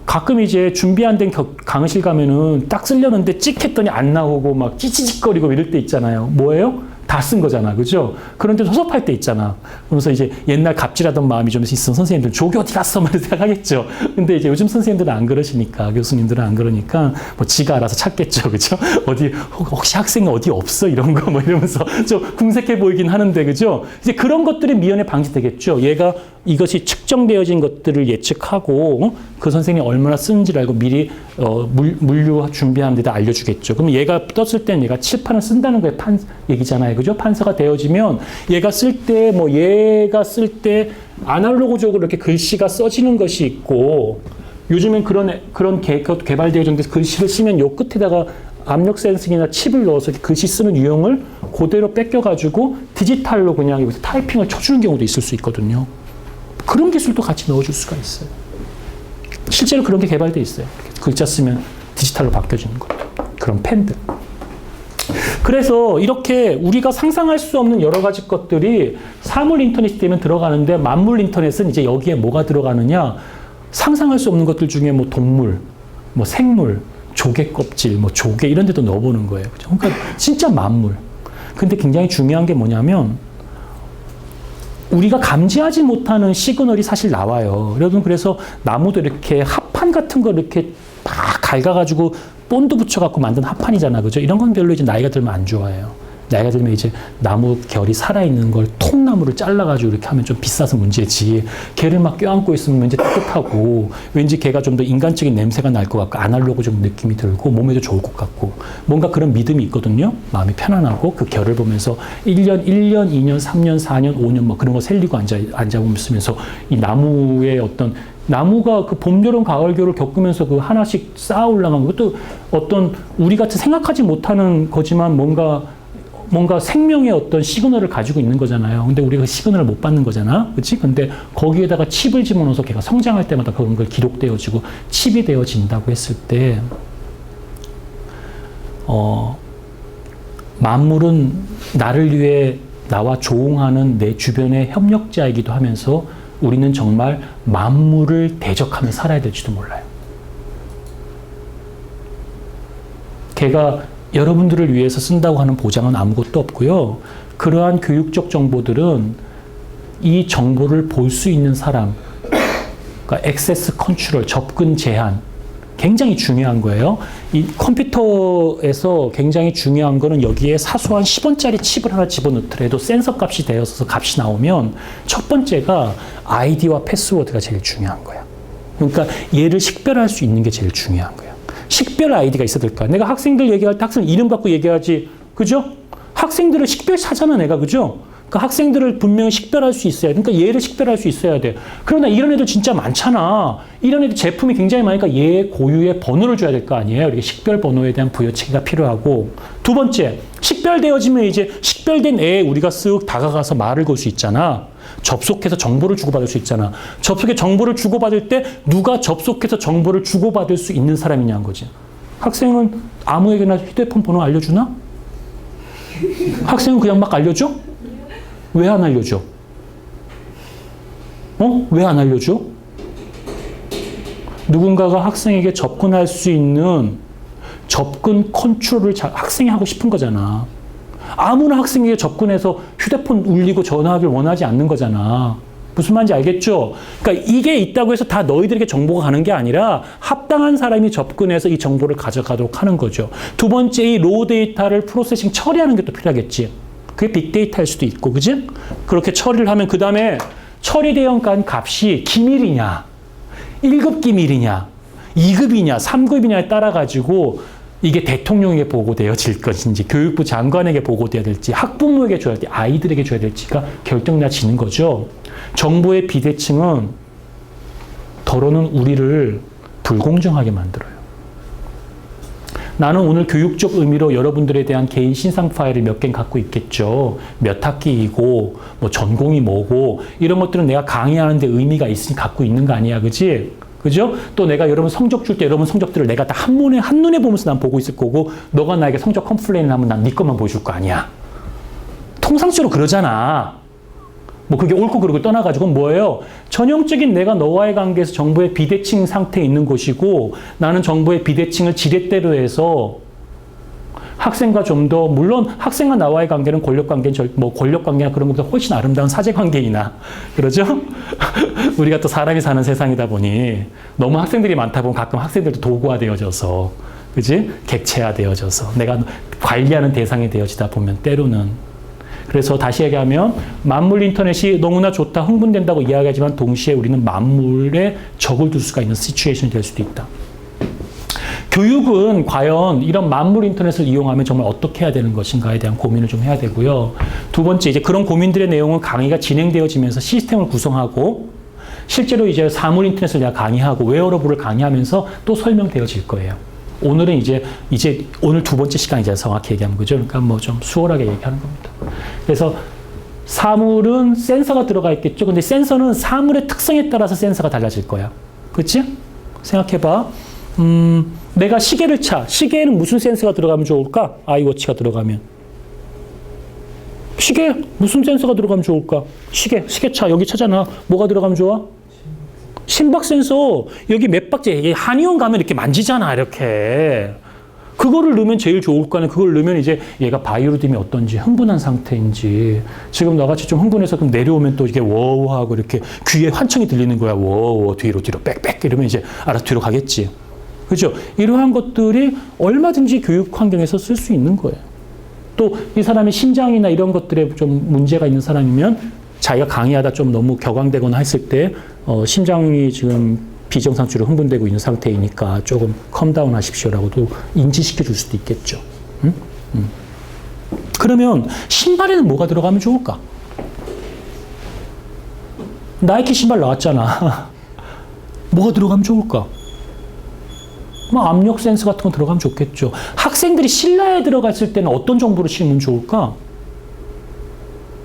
가끔 이제 준비 안 된 강의실 가면은 딱 쓰려는데 찍 했더니 안 나오고 막 찌찌직거리고 이럴 때 있잖아요. 뭐예요? 다 쓴 거잖아. 그죠? 그런데 섭섭할 때 있잖아. 그러면서 이제 옛날 갑질하던 마음이 좀 있으면 선생님들 조교 어디 갔어? 막 생각하겠죠. 근데 이제 요즘 선생님들은 안 그러시니까, 교수님들은 안 그러니까, 뭐 지가 알아서 찾겠죠. 그죠? 어디, 혹시 학생 어디 없어? 이런 거 뭐 이러면서 좀 궁색해 보이긴 하는데, 그죠? 이제 그런 것들이 미연에 방지되겠죠. 얘가 이것이 측정되어진 것들을 예측하고, 그 선생님이 얼마나 쓰는지를 알고 미리, 물류 준비하는 데다 알려주겠죠. 그럼 얘가 떴을 때는 얘가 칠판을 쓴다는 거에 얘기잖아요. 그죠? 판서가 되어지면 얘가 쓸 때, 얘가 쓸 때 아날로그적으로 이렇게 글씨가 써지는 것이 있고, 요즘엔 그런 개발되어졌는데 글씨를 쓰면 요 끝에다가 압력 센싱이나 칩을 넣어서 글씨 쓰는 유형을 그대로 뺏겨가지고 디지털로 그냥 여기서 타이핑을 쳐주는 경우도 있을 수 있거든요. 그런 기술도 같이 넣어줄 수가 있어요. 실제로 그런 게 개발돼 있어요. 글자 쓰면 디지털로 바뀌어지는 것들. 그런 펜들. 그래서 이렇게 우리가 상상할 수 없는 여러 가지 것들이 사물 인터넷이 되면 들어가는데, 만물 인터넷은 이제 여기에 뭐가 들어가느냐, 상상할 수 없는 것들 중에 뭐 동물, 뭐 생물, 조개 껍질, 뭐 조개 이런 데도 넣어보는 거예요. 그러니까 진짜 만물. 근데 굉장히 중요한 게 뭐냐면, 우리가 감지하지 못하는 시그널이 사실 나와요. 여러분, 그래서 나무도 이렇게 합판 같은 거 이렇게 막 갉아가지고 본드 붙여갖고 만든 합판이잖아. 그죠? 이런 건 별로 이제 나이가 들면 안 좋아해요. 나이가 들면 이제 나무 결이 살아있는 걸 통나무를 잘라가지고 이렇게 하면 좀 비싸서 문제지. 걔를 막 껴안고 있으면 왠지 따뜻하고, 왠지 걔가 좀 더 인간적인 냄새가 날 것 같고, 아날로그적 느낌이 들고, 몸에도 좋을 것 같고, 뭔가 그런 믿음이 있거든요. 마음이 편안하고, 그 결을 보면서 1년, 2년, 3년, 4년, 5년 뭐 그런 거 셀리고 앉아보면서 이 나무의 어떤, 나무가 그 봄, 여름, 가을, 겨울을 겪으면서 그 하나씩 쌓아 올라간 것도 어떤 우리 같이 생각하지 못하는 거지만 뭔가 생명의 어떤 시그널을 가지고 있는 거잖아요. 근데 우리가 그 시그널을 못 받는 거잖아. 그치? 근데 거기에다가 칩을 집어넣어서 걔가 성장할 때마다 그런 걸 기록되어지고 칩이 되어진다고 했을 때, 만물은 나를 위해 나와 조응하는 내 주변의 협력자이기도 하면서 우리는 정말 만물을 대적하며 살아야 될지도 몰라요. 걔가 여러분들을 위해서 쓴다고 하는 보장은 아무것도 없고요. 그러한 교육적 정보들은 이 정보를 볼 수 있는 사람, 그러니까 액세스 컨트롤, 접근 제한, 굉장히 중요한 거예요. 이 컴퓨터에서 굉장히 중요한 거는 여기에 사소한 10원짜리 칩을 하나 집어넣더라도 센서 값이 되어서 값이 나오면 첫 번째가 아이디와 패스워드가 제일 중요한 거야. 그러니까 얘를 식별할 수 있는 게 제일 중요한 거야. 식별 아이디가 있어야 될까? 내가 학생들 얘기할 때 학생 이름 갖고 얘기하지. 그죠? 학생들을 식별하잖아, 내가. 그죠? 그 학생들을 분명히 식별할 수 있어야 돼. 그러니까 얘를 식별할 수 있어야 돼. 그러나 이런 애들 진짜 많잖아. 이런 애들 제품이 굉장히 많으니까 얘 고유의 번호를 줘야 될 거 아니에요. 이렇게 식별 번호에 대한 부여체계가 필요하고. 두 번째, 식별되어지면 이제 식별된 애에 우리가 쓱 다가가서 말을 걸 수 있잖아. 접속해서 정보를 주고받을 수 있잖아. 접속해 정보를 주고받을 때 누가 접속해서 정보를 주고받을 수 있는 사람이냐는 거지. 학생은 아무에게나 휴대폰 번호 알려주나? 학생은 그냥 막 알려줘? 왜 안 알려줘? 왜 안 알려줘? 누군가가 학생에게 접근할 수 있는 접근 컨트롤을 학생이 하고 싶은 거잖아. 아무나 학생에게 접근해서 휴대폰 울리고 전화하길 원하지 않는 거잖아. 무슨 말인지 알겠죠? 그러니까 이게 있다고 해서 다 너희들에게 정보가 가는 게 아니라 합당한 사람이 접근해서 이 정보를 가져가도록 하는 거죠. 두 번째, 이 로우 데이터를 프로세싱 처리하는 게 또 필요하겠지. 그게 빅데이터일 수도 있고, 그지? 그렇게 처리를 하면 그 다음에 처리되어 간 값이 기밀이냐, 1급 기밀이냐, 2급이냐, 3급이냐에 따라 가지고 이게 대통령에게 보고되어질 것인지, 교육부 장관에게 보고돼야 될지, 학부모에게 줘야 될지, 아이들에게 줘야 될지가 결정나지는 거죠. 정보의 비대칭은 더러는 우리를 불공정하게 만들어요. 나는 오늘 교육적 의미로 여러분들에 대한 개인 신상 파일을 몇 개 갖고 있겠죠. 몇 학기이고, 뭐 전공이 뭐고, 이런 것들은 내가 강의하는데 의미가 있으니 갖고 있는 거 아니야, 그지? 그죠? 또 내가 여러분 성적 줄 때 여러분 성적들을 내가 다 한눈에 보면서 난 보고 있을 거고, 너가 나에게 성적 컴플레인을 하면 난 네 것만 보여줄 거 아니야. 통상적으로 그러잖아. 뭐 그게 옳고 그르고 떠나가지고 뭐예요? 전형적인 내가 너와의 관계에서 정보의 비대칭 상태에 있는 곳이고, 나는 정보의 비대칭을 지렛대로 해서 학생과 좀 더, 물론 학생과 나와의 관계는 권력 관계는 권력 관계나 그런 것보다 훨씬 아름다운 사제 관계이나, 그러죠? 우리가 또 사람이 사는 세상이다 보니 너무 학생들이 많다 보면 가끔 학생들도 도구화 되어져서, 그지? 객체화 되어져서 내가 관리하는 대상이 되어지다 보면 때로는. 그래서 다시 얘기하면 만물 인터넷이 너무나 좋다, 흥분된다고 이야기하지만 동시에 우리는 만물에 적을 둘 수가 있는 시츄에이션이 될 수도 있다. 교육은 과연 이런 만물 인터넷을 이용하면 정말 어떻게 해야 되는 것인가에 대한 고민을 좀 해야 되고요. 두 번째, 이제 그런 고민들의 내용은 강의가 진행되어지면서 시스템을 구성하고 실제로 이제 사물 인터넷을 내가 강의하고 웨어러블을 강의하면서 또 설명되어질 거예요. 오늘은 이제 오늘 두 번째 시간이잖아요. 정확히 얘기하면. 그죠? 그러니까 뭐 좀 수월하게 얘기하는 겁니다. 그래서 사물은 센서가 들어가 있겠죠. 근데 센서는 사물의 특성에 따라서 센서가 달라질 거야. 그치? 생각해봐. 내가 시계를 차. 시계에는 무슨 센서가 들어가면 좋을까? 아이워치가 들어가면. 시계 무슨 센서가 들어가면 좋을까? 시계차 여기 차잖아. 뭐가 들어가면 좋아? 심박 센서. 여기 몇 박제. 한의원 가면 이렇게 만지잖아. 이렇게. 그거를 넣으면 제일 좋을 거는 그걸 넣으면 이제 얘가 바이오리듬이 어떤지, 흥분한 상태인지. 지금 나같이 좀 흥분해서 그럼 내려오면 또 이게 워워하고 이렇게 귀에 환청이 들리는 거야. 워워 뒤로 빽빽 이러면 이제 알아서 뒤로 가겠지. 그죠? 이러한 것들이 얼마든지 교육 환경에서 쓸 수 있는 거예요. 또 이 사람의 심장이나 이런 것들에 좀 문제가 있는 사람이면 자기가 강의하다 좀 너무 격앙되거나 했을 때 심장이 지금 비정상적으로 흥분되고 있는 상태이니까 조금 컴다운 하십시오라고도 인지시켜 줄 수도 있겠죠. 그러면 신발에는 뭐가 들어가면 좋을까? 나이키 신발 나왔잖아. 뭐가 들어가면 좋을까? 뭐 압력 센서 같은 거 들어가면 좋겠죠. 학생들이 실내에 들어갔을 때는 어떤 정보를 신으면 좋을까?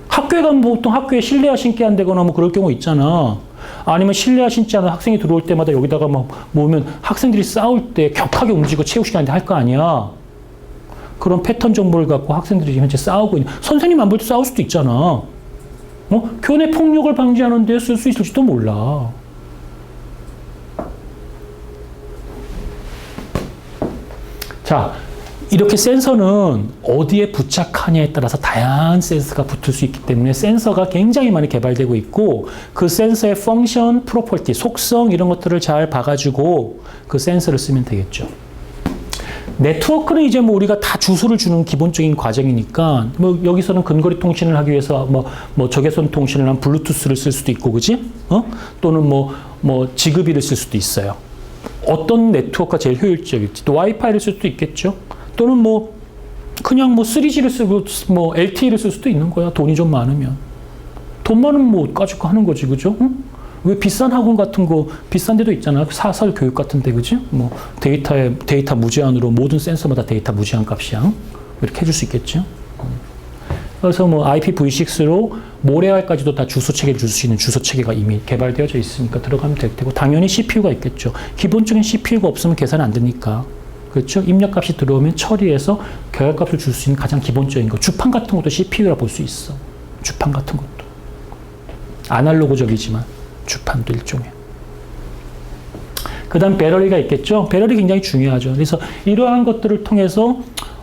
학교에 가면 보통 학교에 실내화 신게 한다거나 뭐 그럴 경우 있잖아. 아니면 실내화 신지 않은 학생이 들어올 때마다 여기다가 막 모으면 학생들이 싸울 때 격하게 움직이고 체육 시간인데 할 거 아니야. 그런 패턴 정보를 갖고 학생들이 현재 싸우고 있는. 선생님 안 볼 때 싸울 수도 있잖아. 교내 폭력을 방지하는 데 쓸 수 있을지도 몰라. 자, 이렇게 센서는 어디에 부착하냐에 따라서 다양한 센서가 붙을 수 있기 때문에 센서가 굉장히 많이 개발되고 있고 그 센서의 펑션, 프로퍼티, 속성 이런 것들을 잘 봐가지고 그 센서를 쓰면 되겠죠. 네트워크는 이제 뭐 우리가 다 주소를 주는 기본적인 과정이니까 뭐 여기서는 근거리 통신을 하기 위해서 뭐 적외선 통신을 한 블루투스를 쓸 수도 있고, 그지? 또는 뭐 지그비를 쓸 수도 있어요. 어떤 네트워크가 제일 효율적일지. 또 와이파이를 쓸 수도 있겠죠. 또는 뭐 그냥 뭐 3G를 쓰고 뭐 LTE를 쓸 수도 있는 거야. 돈이 좀 많으면. 돈 많으면 뭐 가지고 하는 거지, 그죠? 응? 왜 비싼 학원 같은 거 비싼 데도 있잖아. 사설 교육 같은 데, 그지? 뭐 데이터 무제한으로 모든 센서마다 데이터 무제한 값이야. 이렇게 해줄 수 있겠죠. 그래서 뭐 IPv6로 모래알까지도 다 주소 체계를 줄 수 있는 주소 체계가 이미 개발되어져 있으니까 들어가면 될 테고, 당연히 CPU가 있겠죠. 기본적인 CPU가 없으면 계산이 안 되니까. 그렇죠? 입력값이 들어오면 처리해서 결과값을 줄 수 있는 가장 기본적인 거. 주판 같은 것도 CPU라 볼 수 있어. 주판 같은 것도. 아날로그적이지만 주판도 일종의. 그 다음 배터리가 있겠죠? 배터리 굉장히 중요하죠. 그래서 이러한 것들을 통해서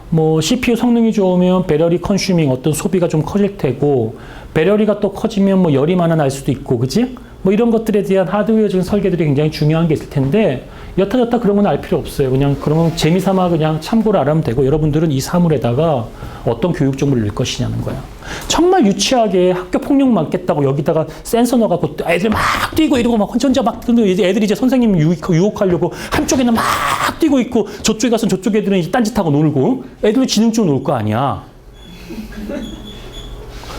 뭐 CPU 성능이 좋으면 배터리 컨슈밍 어떤 소비가 좀 커질 테고, 배터리가 또 커지면 뭐 열이 많아 날 수도 있고, 그지? 뭐 이런 것들에 대한 하드웨어적인 설계들이 굉장히 중요한 게 있을 텐데, 여타저타 그런 건 알 필요 없어요. 그냥 그러면 재미삼아 그냥 참고를 알아면 되고, 여러분들은 이 사물에다가 어떤 교육 정보를 넣을 것이냐는 거야. 정말 유치하게 학교 폭력 많겠다고 여기다가 센서 넣어갖고 애들 막 뛰고 이러고 막 혼자 막, 애들이 이제 선생님 유혹하려고 한쪽에는 막 뛰고 있고, 저쪽에 가서 저쪽 애들은 이제 딴짓하고 놀고, 애들은 지능적으로 놀 거 아니야.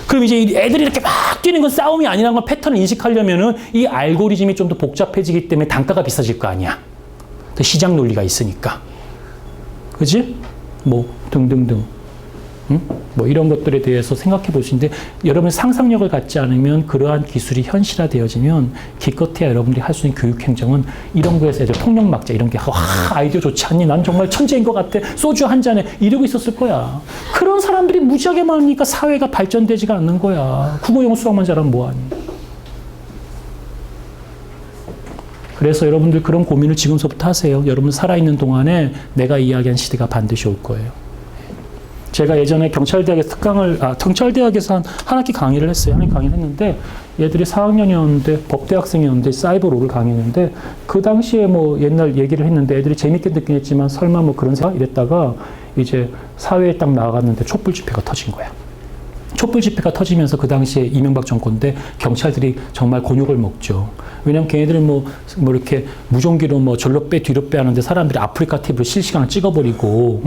그럼 이제 애들이 이렇게 막 뛰는 건 싸움이 아니라는 걸 패턴을 인식하려면은 이 알고리즘이 좀 더 복잡해지기 때문에 단가가 비싸질 거 아니야. 시장 논리가 있으니까. 그지? 뭐 등등등. 응? 뭐 이런 것들에 대해서 생각해 볼 수 있는데, 여러분 상상력을 갖지 않으면 그러한 기술이 현실화되어지면 기껏해야 여러분들이 할 수 있는 교육 행정은 이런 거에서 애들 폭력 막자 이런 게 아이디어 좋지 않니? 난 정말 천재인 것 같아. 소주 한 잔에 이러고 있었을 거야. 그런 사람들이 무지하게 많으니까 사회가 발전되지가 않는 거야. 국어 영어 수학만 잘하면 뭐하니? 그래서 여러분들 그런 고민을 지금서부터 하세요. 여러분 살아있는 동안에 내가 이야기한 시대가 반드시 올 거예요. 제가 예전에 경찰대학에서 경찰대학에서 한 학기 강의를 했어요. 한 학기 강의를 했는데 얘들이 4학년이었는데 법대학생이었는데 사이버로를 강의했는데 그 당시에 뭐 옛날 얘기를 했는데 애들이 재밌게 듣긴 했지만 설마 뭐 그런 생각 이랬다가 이제 사회에 딱 나갔는데 촛불 집회가 터진 거야. 촛불 집회가 터지면서 그 당시에 이명박 정권 때 경찰들이 정말 곤욕을 먹죠. 왜냐면 걔네들은 뭐 이렇게 무전기로 뭐 절로 빼 뒤로 빼 하는데 사람들이 아프리카 TV로 실시간을 찍어버리고,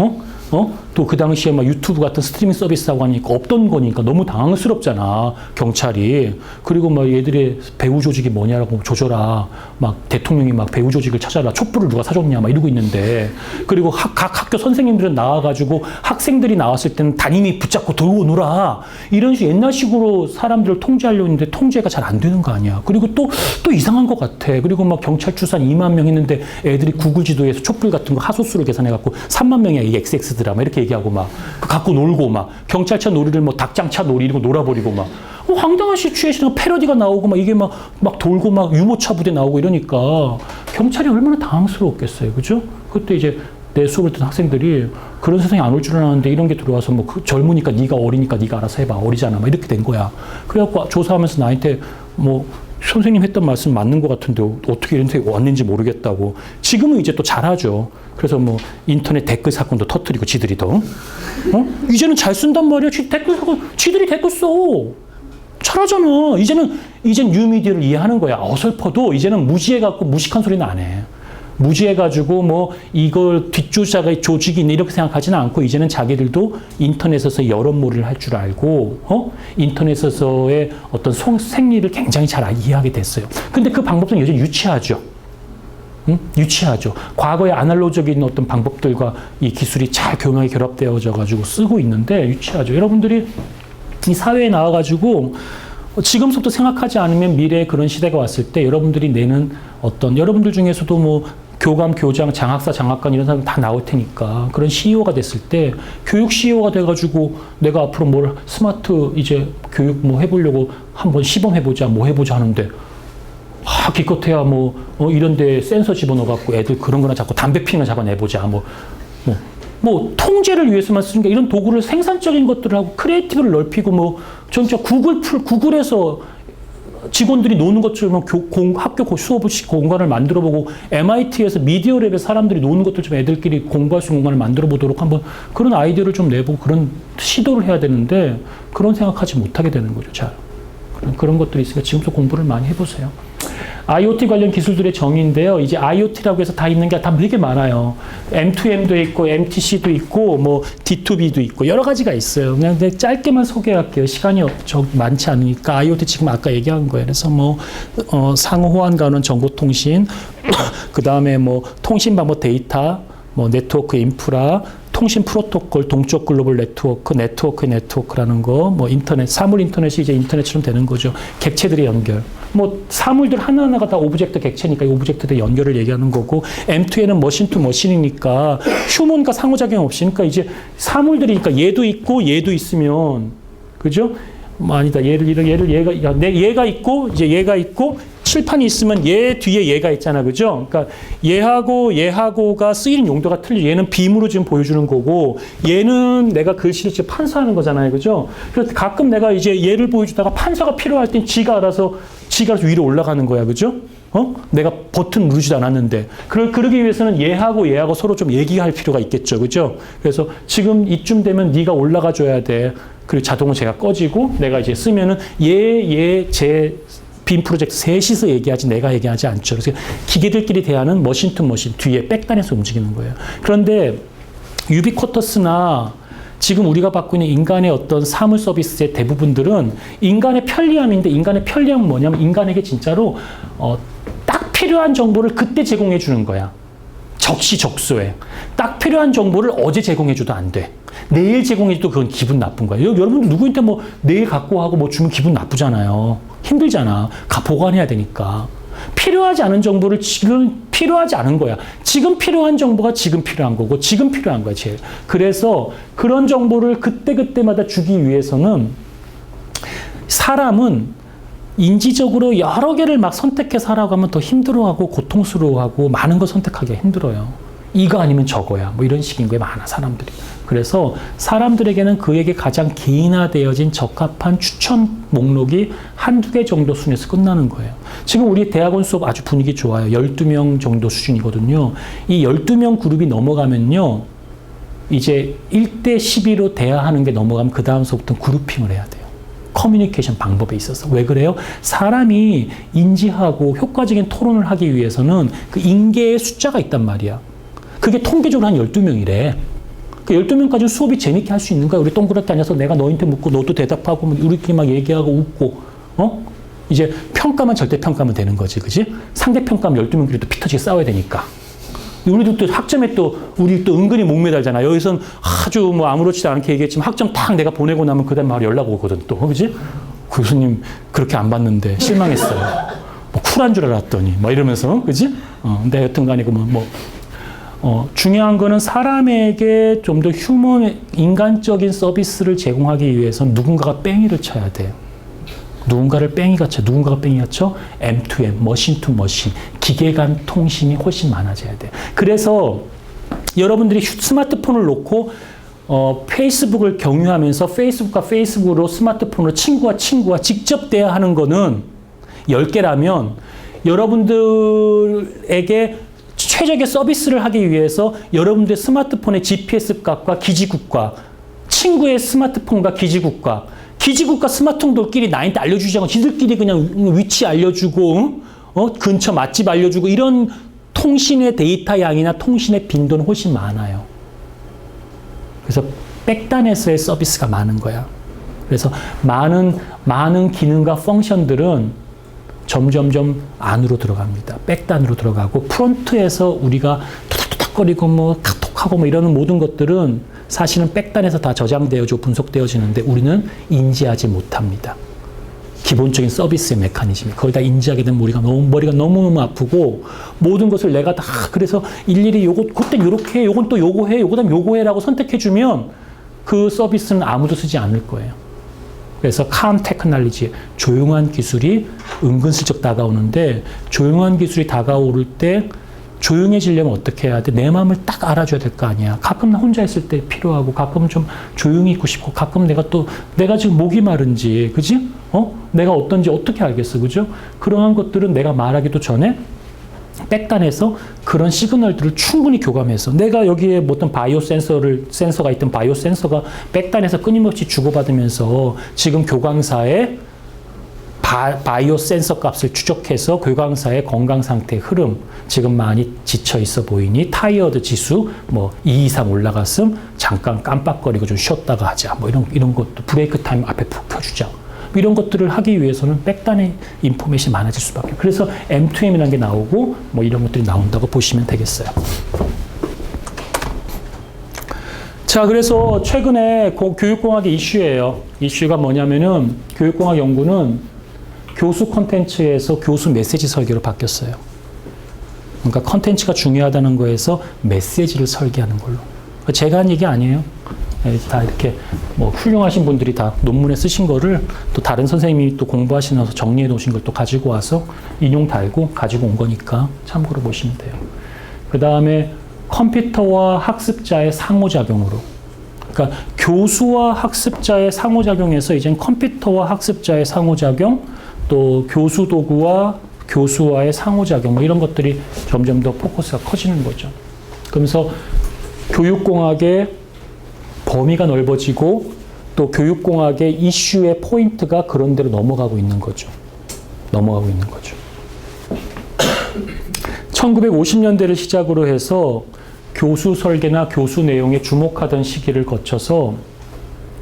또 그 당시에 막 유튜브 같은 스트리밍 서비스하고 하니까 없던 거니까 너무 당황스럽잖아, 경찰이. 그리고 막 얘들의 배후 조직이 뭐냐라고 조져라. 막 대통령이 막 배후 조직을 찾아라. 촛불을 누가 사줬냐 막 이러고 있는데. 그리고 각 학교 선생님들은 나와가지고 학생들이 나왔을 때는 담임이 붙잡고 들고 놀아. 이런 식으로 옛날식으로 사람들을 통제하려고 했는데 통제가 잘 안 되는 거 아니야. 그리고 또 이상한 것 같아. 그리고 막 경찰 추산 2만 명 했는데 애들이 구글 지도에서 촛불 같은 거 하소수를 계산해갖고 3만 명이야, 이게 XX더라. 막 이렇게 얘기하고 막 갖고 놀고 막 경찰차 놀이를 뭐 닭장차 놀이 이런 거 놀아버리고 막 황당한 시츄에이션 패러디가 나오고 막 이게 막 돌고 막 유모차 부대 나오고 이러니까 경찰이 얼마나 당황스러웠겠어요. 그죠? 그때 이제 내 수업을 듣는 학생들이 그런 세상이 안 올 줄 알았는데 이런 게 들어와서 뭐 젊으니까 네가 어리니까 네가 알아서 해봐. 어리잖아. 막 이렇게 된 거야. 그래갖고 조사하면서 나한테 뭐 선생님 했던 말씀 맞는 것 같은데 어떻게 이런 생각이 왔는지 모르겠다고. 지금은 이제 또 잘하죠. 그래서 뭐 인터넷 댓글 사건도 터뜨리고 지들이 더. 이제는 잘 쓴단 말이야. 댓글 사건, 지들이 댓글 써. 잘하잖아. 이제는 뉴미디어를 이해하는 거야. 어설퍼도 이제는 무지해갖고 무식한 소리는 안 해. 무지해가지고 뭐 이걸 뒷조사가 조직이 있네 이렇게 생각하지는 않고 이제는 자기들도 인터넷에서 여론몰이를 할 줄 알고 인터넷에서의 어떤 생리를 굉장히 잘 이해하게 됐어요. 근데 그 방법은 여전히 유치하죠. 유치하죠. 과거의 아날로그적인 어떤 방법들과 이 기술이 잘 교묘하게 결합되어져 가지고 쓰고 있는데 유치하죠. 여러분들이 이 사회에 나와가지고 지금부터 생각하지 않으면 미래에 그런 시대가 왔을 때 여러분들이 내는 어떤 여러분들 중에서도 뭐 교감, 교장, 장학사, 장학관 이런 사람 다 나올 테니까 그런 CEO가 됐을 때 교육 CEO가 돼가지고 내가 앞으로 뭘 스마트 이제 교육 뭐 해보려고 한번 시범해보자 뭐 해보자 하는데 기껏해야 뭐 이런데 센서 집어넣어갖고 애들 그런 거나 자꾸 담배 피나 잡아내보자 뭐 통제를 위해서만 쓰는 게 이런 도구를 생산적인 것들을 하고 크리에이티브를 넓히고 뭐 진짜 구글에서 직원들이 노는 것처럼 학교 수업 공간을 만들어보고 MIT에서 미디어랩에 사람들이 노는 것들처럼 애들끼리 공부할 수 있는 공간을 만들어보도록 한번 그런 아이디어를 좀 내보고 그런 시도를 해야 되는데 그런 생각하지 못하게 되는 거죠. 잘. 그런 것들이 있으니까 지금부터 공부를 많이 해보세요. IoT 관련 기술들의 정의인데요. 이제 IoT라고 해서 다 있는 게 다 되게 많아요. M2M도 있고, MTC도 있고, 뭐 D2B도 있고 여러 가지가 있어요. 그냥 짧게만 소개할게요. 시간이 많지 않으니까 IoT 지금 아까 얘기한 거예요. 그래서 뭐 상호 호환 가능 정보통신, 그 다음에 뭐 통신 방법 데이터, 뭐 네트워크 인프라, 통신 프로토콜, 동쪽 글로벌 네트워크라는 거, 뭐 인터넷, 사물 인터넷이 이제 인터넷처럼 되는 거죠. 객체들의 연결. 뭐 사물들 하나하나가 다 오브젝트 객체니까 이 오브젝트들의 연결을 얘기하는 거고, M2N은 머신 투 머신이니까 휴먼과 상호작용 없으니까 이제 사물들이니까 얘도 있고 얘도 있으면, 그죠? 뭐 아니다. 얘가 있고 이제 얘가 있고 칠판이 있으면 얘 뒤에 얘가 있잖아. 그죠? 그러니까 얘하고가 쓰이는 용도가 틀리죠. 얘는 빔으로 지금 보여주는 거고 얘는 내가 글씨를 지금 판사하는 거잖아요. 그죠? 그래서 가끔 내가 이제 얘를 보여주다가 판사가 필요할 땐 지가 알아서 위로 올라가는 거야. 그죠? 내가 버튼 누르지도 않았는데. 그러기 위해서는 얘하고 서로 좀 얘기할 필요가 있겠죠. 그죠? 그래서 지금 이쯤 되면 네가 올라가 줘야 돼. 그리고 자동으로 제가 꺼지고 내가 이제 쓰면은 제 빔 프로젝트 셋이서 얘기하지 내가 얘기하지 않죠. 그래서 기계들끼리 대하는 머신 투 머신 뒤에 백단에서 움직이는 거예요. 그런데 유비쿼터스나 지금 우리가 받고 있는 인간의 어떤 사물 서비스의 대부분들은 인간의 편리함인데 인간의 편리함은 뭐냐면 인간에게 진짜로 딱 필요한 정보를 그때 제공해 주는 거야. 적시적소에. 딱 필요한 정보를 어제 제공해줘도 안 돼. 내일 제공해줘도 그건 기분 나쁜 거야. 여러분들 누구한테 뭐 내일 갖고 하고 뭐 주면 기분 나쁘잖아요. 힘들잖아. 보관해야 되니까. 필요하지 않은 정보를 지금 필요하지 않은 거야. 지금 필요한 정보가 지금 필요한 거고 지금 필요한 거야. 제일. 그래서 그런 정보를 그때그때마다 주기 위해서는 사람은 인지적으로 여러 개를 막 선택해서 하라고 하면 더 힘들어하고 고통스러워하고 많은 걸 선택하기가 힘들어요. 이거 아니면 저거야. 뭐 이런 식인 거에 많아, 사람들이. 그래서 사람들에게는 그에게 가장 개인화되어진 적합한 추천 목록이 한두 개 정도 순에서 끝나는 거예요. 지금 우리 대학원 수업 아주 분위기 좋아요. 12명 정도 수준이거든요. 이 12명 그룹이 넘어가면요. 이제 1대 12로 대화하는 게 넘어가면 그 다음서부터는 그룹핑을 해야 돼요. 커뮤니케이션 방법에 있어서. 왜 그래요? 사람이 인지하고 효과적인 토론을 하기 위해서는 그 인계의 숫자가 있단 말이야. 그게 통계적으로 한 12명이래. 그 12명까지는 수업이 재밌게 할 수 있는 거야. 우리 동그랗게 앉아서 내가 너한테 묻고 너도 대답하고 우리끼리 막 얘기하고 웃고, 이제 평가만 절대 평가면 되는 거지, 그지? 상대 평가하면 12명끼리 또 피터지게 싸워야 되니까. 우리도 또 학점에 또, 우리 또 은근히 목매달잖아. 여기선 아주 뭐 아무렇지도 않게 얘기했지만 학점 딱 내가 보내고 나면 그 다음 바로 연락 오거든 또, 그지? 교수님 그렇게 안 봤는데 실망했어요. 뭐 쿨한 줄 알았더니, 뭐 이러면서, 그지? 근데 여튼 간에 중요한 거는 사람에게 좀 더 인간적인 서비스를 제공하기 위해서는 누군가가 뺑이를 쳐야 돼요. 누군가가 뺑이가 쳐? M2M, 머신 투 머신, 기계 간 통신이 훨씬 많아져야 돼요. 그래서 여러분들이 스마트폰을 놓고 페이스북을 경유하면서 페이스북과 페이스북으로 스마트폰으로 친구와 직접 대화하는 거는 10개라면 여러분들에게 최적의 서비스를 하기 위해서 여러분들의 스마트폰의 GPS 값과 기지국과 친구의 스마트폰과 기지국과 스마트폰들끼리 나한테 알려주지 않고 지들끼리 그냥 위치 알려주고 근처 맛집 알려주고 이런 통신의 데이터 양이나 통신의 빈도는 훨씬 많아요. 그래서 백단에서의 서비스가 많은 거야. 그래서 많은 기능과 펑션들은 점점점 안으로 들어갑니다. 백단으로 들어가고 프론트에서 우리가 토닥토닥거리고 뭐 카톡하고 뭐 이러는 모든 것들은 사실은 백단에서 다 저장되어지고 분석되어지는데 우리는 인지하지 못합니다. 기본적인 서비스의 메커니즘이. 그걸 다 인지하게 되면 머리가 너무너무 아프고 모든 것을 내가 다 그래서 일일이 그땐 요렇게 해, 요건 또 요거 해, 요거다음 요거 해라고 선택해주면 그 서비스는 아무도 쓰지 않을 거예요. 그래서 calm technology, 조용한 기술이 은근슬쩍 다가오는데 조용한 기술이 다가올 때 조용해지려면 어떻게 해야 돼? 내 마음을 딱 알아줘야 될 거 아니야. 가끔 나 혼자 있을 때 필요하고 가끔 좀 조용히 있고 싶고 가끔 내가 지금 목이 마른지, 그지? 내가 어떤지 어떻게 알겠어, 그죠? 그러한 것들은 내가 말하기도 전에 백단에서 그런 시그널들을 충분히 교감해서 내가 여기에 어떤 센서가 있던 바이오 센서가 백단에서 끊임없이 주고받으면서 지금 교광사의 바이오 센서 값을 추적해서 교광사의 건강 상태의 흐름, 지금 많이 지쳐 있어 보이니 타이어드 지수 뭐 2 이상 올라갔음 잠깐 깜빡거리고 좀 쉬었다가 하자. 뭐 이런 것도 브레이크 타임 앞에 푹 펴주자. 이런 것들을 하기 위해서는 백단의 인포메이션이 많아질 수밖에. 그래서 M2M이라는 게 나오고 뭐 이런 것들이 나온다고 보시면 되겠어요. 자, 그래서 최근에 교육공학의 이슈예요. 이슈가 뭐냐면은 교육공학 연구는 교수 콘텐츠에서 교수 메시지 설계로 바뀌었어요. 그러니까 콘텐츠가 중요하다는 거에서 메시지를 설계하는 걸로. 제가 한 얘기 아니에요. 다 이렇게 뭐 훌륭하신 분들이 다 논문에 쓰신 거를 또 다른 선생님이 또 공부하시면서 정리해 놓으신 걸 또 가지고 와서 인용 달고 가지고 온 거니까 참고로 보시면 돼요. 그 다음에 컴퓨터와 학습자의 상호작용으로. 그러니까 교수와 학습자의 상호작용에서 이젠 컴퓨터와 학습자의 상호작용, 또 교수 도구와 교수와의 상호작용, 뭐 이런 것들이 점점 더 포커스가 커지는 거죠. 그러면서 교육공학의 범위가 넓어지고 또 교육공학의 이슈의 포인트가 그런 데로 넘어가고 있는 거죠. 1950년대를 시작으로 해서 교수 설계나 교수 내용에 주목하던 시기를 거쳐서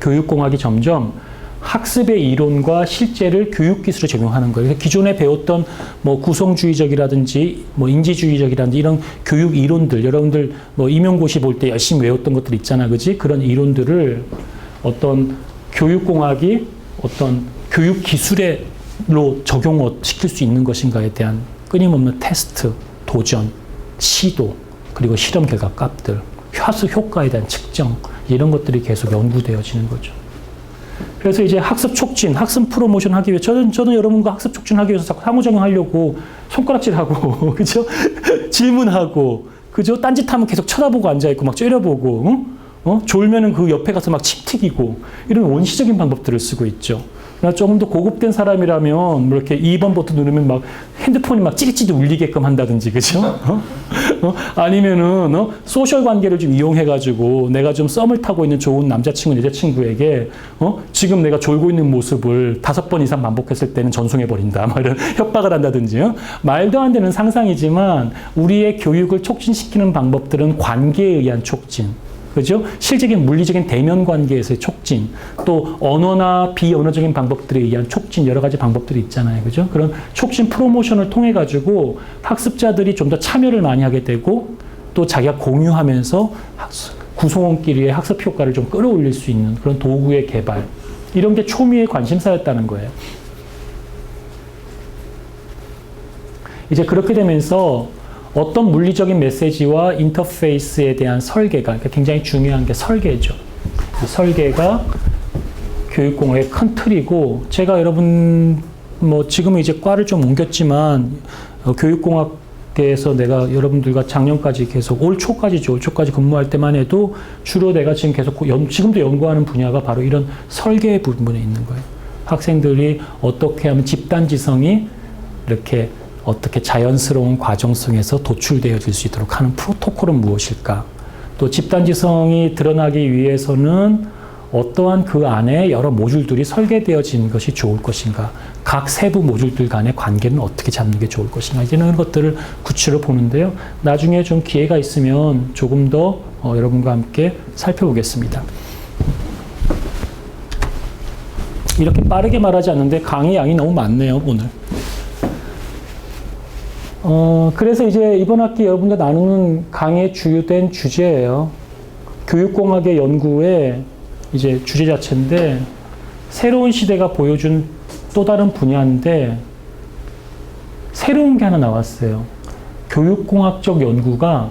교육공학이 점점 학습의 이론과 실제를 교육기술에 적용하는 거예요. 기존에 배웠던 뭐 구성주의적이라든지 뭐 인지주의적이라든지 이런 교육 이론들, 여러분들 뭐 임용고시 볼 때 열심히 외웠던 것들 있잖아, 그지? 그런 이론들을 어떤 교육공학이 어떤 교육기술로 적용시킬 수 있는 것인가에 대한 끊임없는 테스트, 도전, 시도, 그리고 실험 결과 값들, 학습 효과에 대한 측정, 이런 것들이 계속 연구되어지는 거죠. 그래서 이제 학습 촉진, 학습 프로모션 하기 위해 저는 여러분과 학습 촉진하기 위해서 자꾸 상호작용하려고 손가락질하고 그죠? 질문하고 그죠? 딴짓하면 계속 쳐다보고 앉아있고 막 째려보고, 졸면은 그 옆에 가서 막 침 튀기고, 이런 원시적인 방법들을 쓰고 있죠. 그러나 조금 더 고급된 사람이라면 뭐 이렇게 2번 버튼 누르면 막 핸드폰이 막 찌릿찌릿 울리게끔 한다든지, 그죠? 아니면은 소셜 관계를 좀 이용해가지고 내가 좀 썸을 타고 있는 좋은 남자친구, 여자친구에게 지금 내가 졸고 있는 모습을 5번 이상 반복했을 때는 전송해버린다, 막 이런 협박을 한다든지. 말도 안 되는 상상이지만 우리의 교육을 촉진시키는 방법들은 관계에 의한 촉진. 그죠? 실질적인 물리적인 대면 관계에서의 촉진, 또 언어나 비언어적인 방법들에 의한 촉진, 여러 가지 방법들이 있잖아요. 그죠? 그런 촉진 프로모션을 통해 가지고 학습자들이 좀 더 참여를 많이 하게 되고, 또 자기가 공유하면서 구성원끼리의 학습 효과를 좀 끌어올릴 수 있는 그런 도구의 개발, 이런 게 초미의 관심사였다는 거예요. 이제 그렇게 되면서 어떤 물리적인 메시지와 인터페이스에 대한 설계가, 그러니까 굉장히 중요한 게 설계죠. 이 설계가 교육공학의 큰 틀이고, 제가 여러분 뭐 지금은 이제 과를 좀 옮겼지만 교육공학계에서 내가 여러분들과 작년까지 계속 올 초까지죠. 올 초까지 근무할 때만 해도 주로 내가 지금 계속 지금도 연구하는 분야가 바로 이런 설계 부분에 있는 거예요. 학생들이 어떻게 하면 집단지성이 이렇게 어떻게 자연스러운 과정 속에서 도출되어질 수 있도록 하는 프로토콜은 무엇일까? 또 집단지성이 드러나기 위해서는 어떠한 그 안에 여러 모듈들이 설계되어진 것이 좋을 것인가? 각 세부 모듈들 간의 관계는 어떻게 잡는 게 좋을 것인가? 이런 것들을 구체로 보는데요. 나중에 좀 기회가 있으면 조금 더 여러분과 함께 살펴보겠습니다. 이렇게 빠르게 말하지 않는데 강의 양이 너무 많네요, 오늘. 그래서 이제 이번 학기 여러분과 나누는 강의의 주된 주제예요. 교육공학의 연구의 이제 주제 자체인데, 새로운 시대가 보여준 또 다른 분야인데, 새로운 게 하나 나왔어요. 교육공학적 연구가